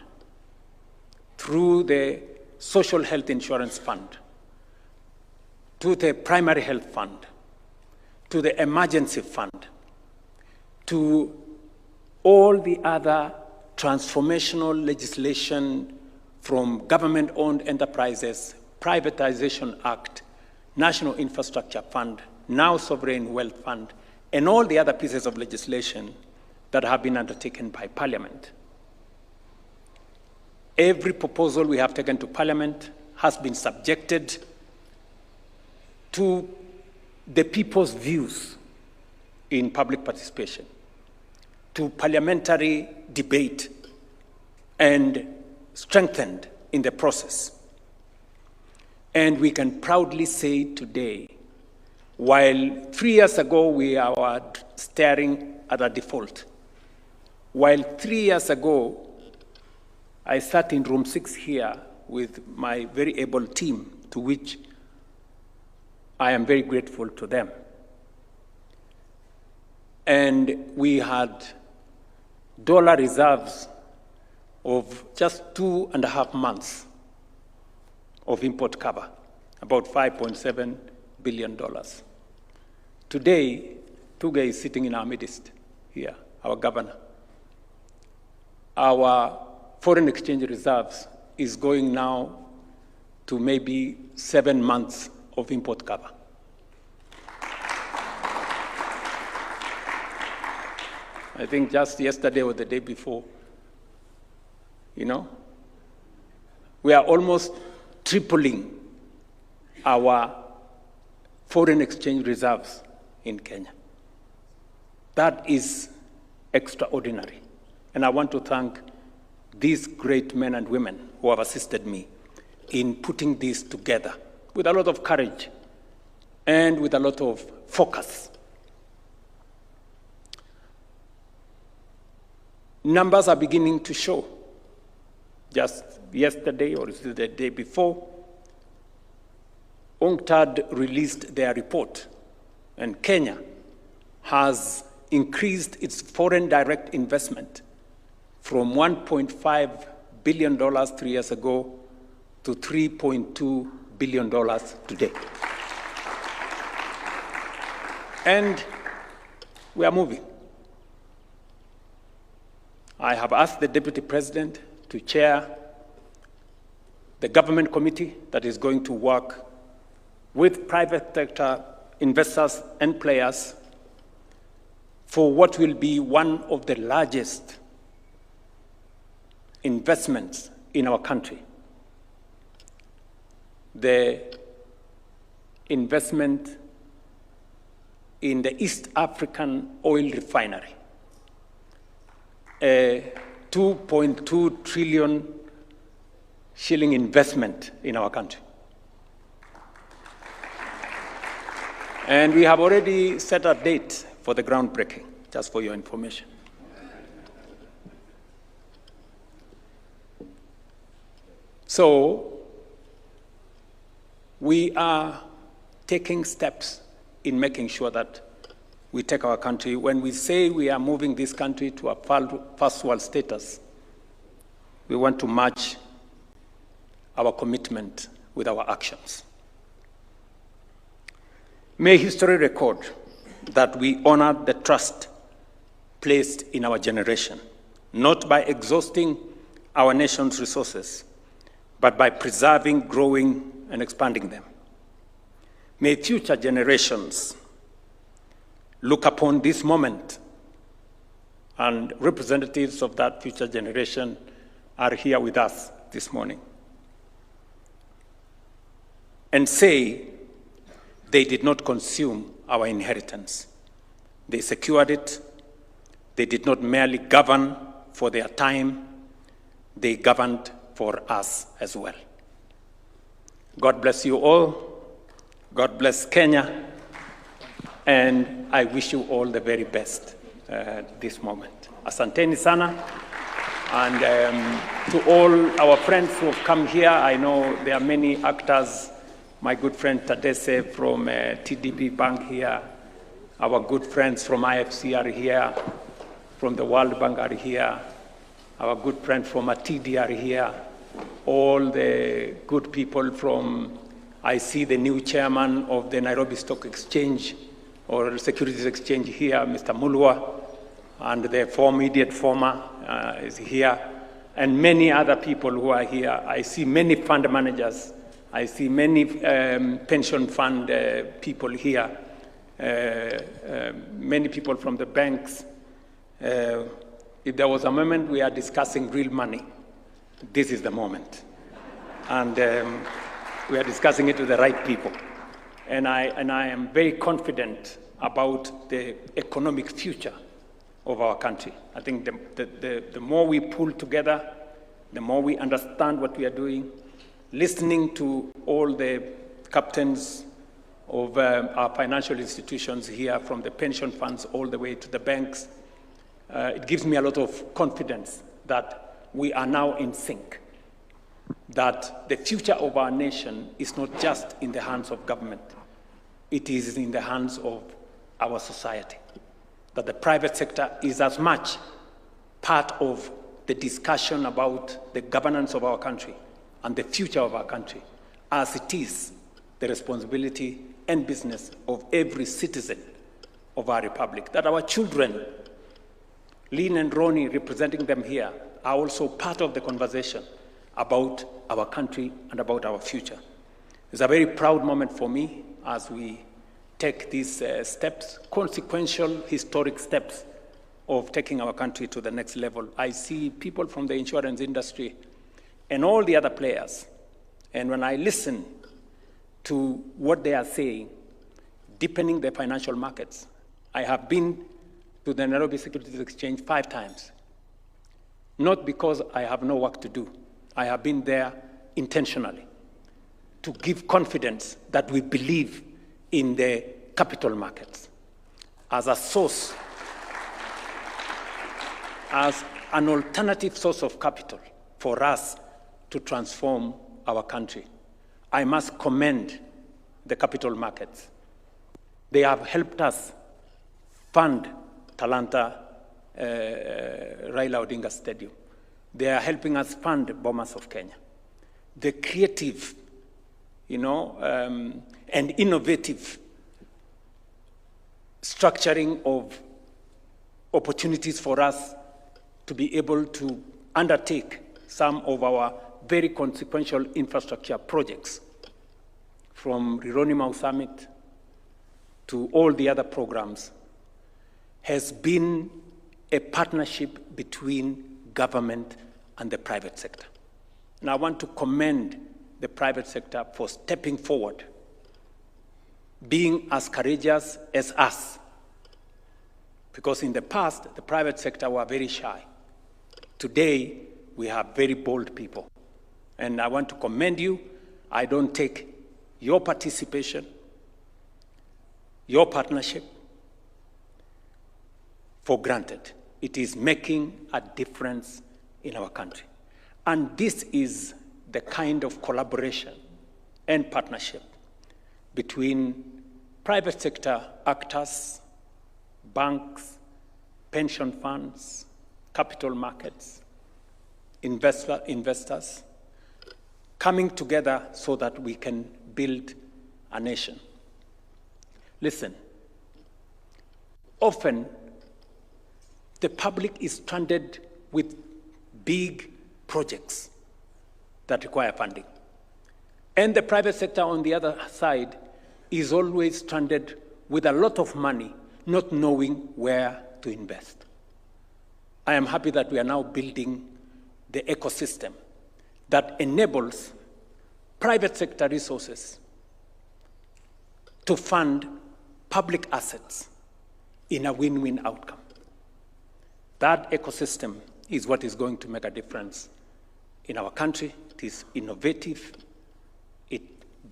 [SPEAKER 17] through the social health insurance fund to the primary health fund to the emergency fund to all the other transformational legislation from government-owned enterprises, Privatization Act, National Infrastructure Fund, now Sovereign Wealth Fund, and all the other pieces of legislation that have been undertaken by Parliament. Every proposal we have taken to Parliament has been subjected to the people's views in public participation, to parliamentary debate, and strengthened in the process. And we can proudly say today, while 3 years ago we were staring at a default, while 3 years ago I sat in room 6 here with my very able team, to which I am very grateful to them. And we had dollar reserves of just 2.5 months of import cover, about $5.7 billion. Today, Tuga is sitting in our midst here, our governor. Our foreign exchange reserves is going now to maybe 7 months of import cover. I think just yesterday or the day before, we are almost tripling our foreign exchange reserves in Kenya. That is extraordinary. And I want to thank these great men and women who have assisted me in putting this together with a lot of courage and with a lot of focus. Numbers are beginning to show. Just yesterday, or is it the day before, UNCTAD released their report, and Kenya has increased its foreign direct investment from $1.5 billion 3 years ago to $3.2 billion today. And we are moving. I have asked the Deputy President to chair the government committee that is going to work with private sector investors and players for what will be one of the largest investments in our country. The investment in the East African oil refinery, a 2.2 trillion shilling investment in our country. And we have already set a date for the groundbreaking, just for your information. So, we are taking steps in making sure that we take our country. When we say we are moving this country to a first world status, we want to match our commitment with our actions. May history record that we honor the trust placed in our generation, not by exhausting our nation's resources, but by preserving, growing, and expanding them. May future generations look upon this moment, and representatives of that future generation are here with us this morning, and say, They did not consume our inheritance. They secured it. They did not merely govern for their time, they governed for us as well. God bless you all. God bless Kenya. And I wish you all the very best this moment. Asanteni sana. And to all our friends who have come here, I know there are many actors. My good friend Tadese from TDB Bank here. Our good friends from IFC are here. From the World Bank are here. Our good friend from ATD are here. All the good people from, I see the new chairman of the Nairobi Stock Exchange or Securities Exchange here, Mr. Mulwa, and the immediate former is here, and many other people who are here. I see many fund managers. I see many pension fund people here, many people from the banks. If there was a moment we are discussing real money, this is the moment. And we are discussing it with the right people. And I am very confident about the economic future of our country. I think the more we pull together, the more we understand what we are doing, listening to all the captains of our financial institutions here, from the pension funds all the way to the banks, it gives me a lot of confidence that we are now in sync, that the future of our nation is not just in the hands of government, it is in the hands of our society, that the private sector is as much part of the discussion about the governance of our country and the future of our country as it is the responsibility and business of every citizen of our republic, that our children, Lynn and Ronnie, representing them here, are also part of the conversation about our country and about our future. It's a very proud moment for me as we take these steps, consequential, historic steps of taking our country to the next level. I see people from the insurance industry and all the other players, and when I listen to what they are saying, deepening the financial markets. I have been to the Nairobi Securities Exchange 5 times. Not because I have no work to do. I have been there intentionally to give confidence that we believe in the capital markets as a source, as an alternative source of capital for us to transform our country. I must commend the capital markets. They have helped us fund Talanta Raila Odinga Stadium. They are helping us fund Bomas of Kenya. The creative, and innovative structuring of opportunities for us to be able to undertake some of our very consequential infrastructure projects, from Rironi Mau Summit to all the other programs, has been a partnership between government and the private sector. And I want to commend the private sector for stepping forward, being as courageous as us. Because in the past, the private sector were very shy. Today, we have very bold people. And I want to commend you. I don't take your participation, your partnership, for granted. It is making a difference in our country. And this is the kind of collaboration and partnership between private sector actors, banks, pension funds, capital markets, investors, coming together so that we can build a nation. Listen, often the public is stranded with big projects that require funding. And the private sector, on the other side, is always stranded with a lot of money, not knowing where to invest. I am happy that we are now building the ecosystem that enables private sector resources to fund public assets in a win-win outcome. That ecosystem is what is going to make a difference in our country. It is innovative. It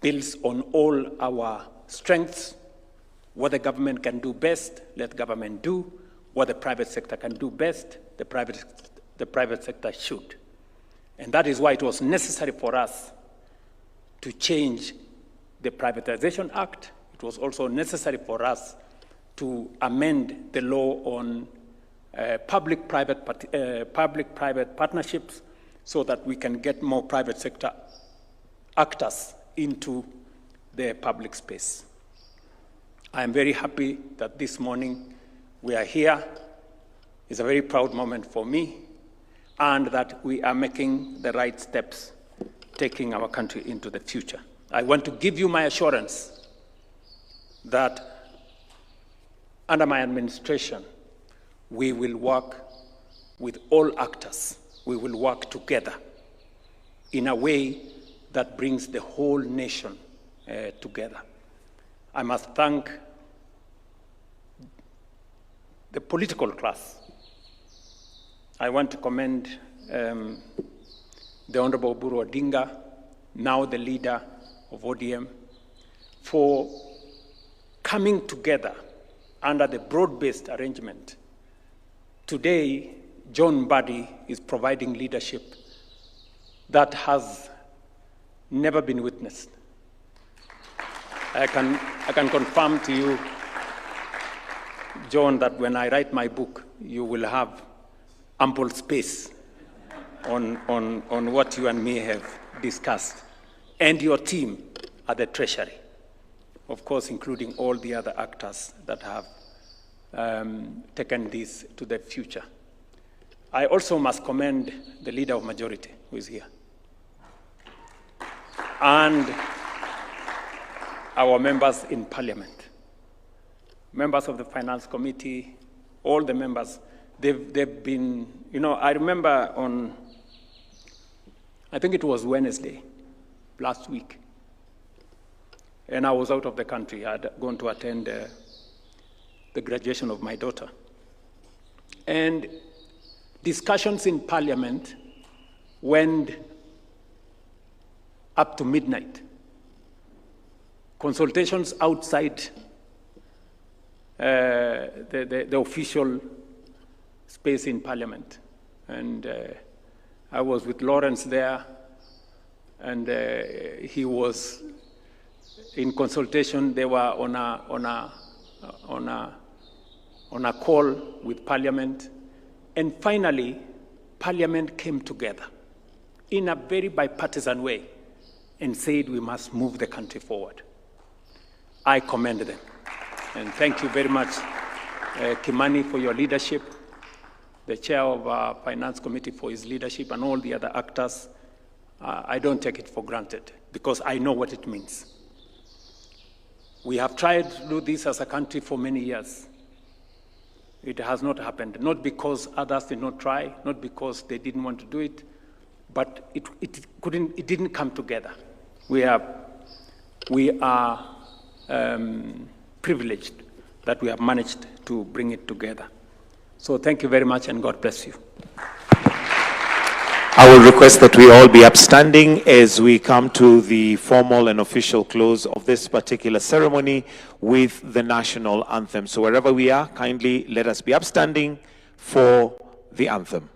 [SPEAKER 17] builds on all our strengths. What the government can do best, let government do. What the private sector can do best, the private sector should. And that is why it was necessary for us to change the Privatization Act. It was also necessary for us to amend the law on public-private partnerships so that we can get more private sector actors into the public space. I am very happy that this morning we are here. It's a very proud moment for me, and that we are making the right steps, taking our country into the future. I want to give you my assurance that under my administration, we will work with all actors. We will work together in a way that brings the whole nation together. I must thank the political class. I want to commend the Honorable Uhuru Odinga, now the leader of ODM, for coming together under the broad-based arrangement. Today, John Mbadi is providing leadership that has never been witnessed. I can confirm to you, John, that when I write my book, you will have ample space on what you and me have discussed, and your team at the Treasury, of course, including all the other actors that have taken this to the future. I also must commend the Leader of Majority, who is here, and our members in Parliament, members of the Finance Committee, all the members. They've been, I remember on, I think it was Wednesday, last week, and I was out of the country. I had gone to attend the graduation of my daughter. And discussions in Parliament went up to midnight. Consultations outside the official space in Parliament. And I was with Lawrence there, and he was in consultation. They were on a call with Parliament. And finally, Parliament came together in a very bipartisan way and said we must move the country forward. I commend them. And thank you very much, Kimani, for your leadership, the chair of our Finance Committee for his leadership, and all the other actors. I don't take it for granted, because I know what it means. We have tried to do this as a country for many years. It has not happened, not because others did not try, not because they didn't want to do it, but it didn't come together. We are privileged that we have managed to bring it together. So thank you very much, and God bless you.
[SPEAKER 3] I will request that we all be upstanding as we come to the formal and official close of this particular ceremony with the national anthem. So wherever we are, kindly let us be upstanding for the anthem.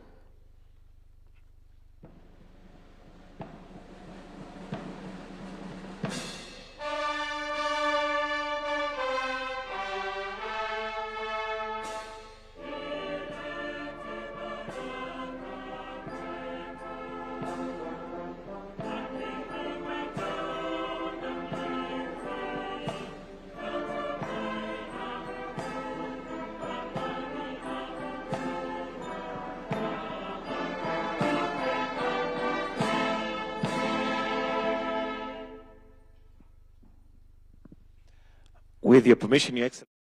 [SPEAKER 3] With your permission, Your Excellency.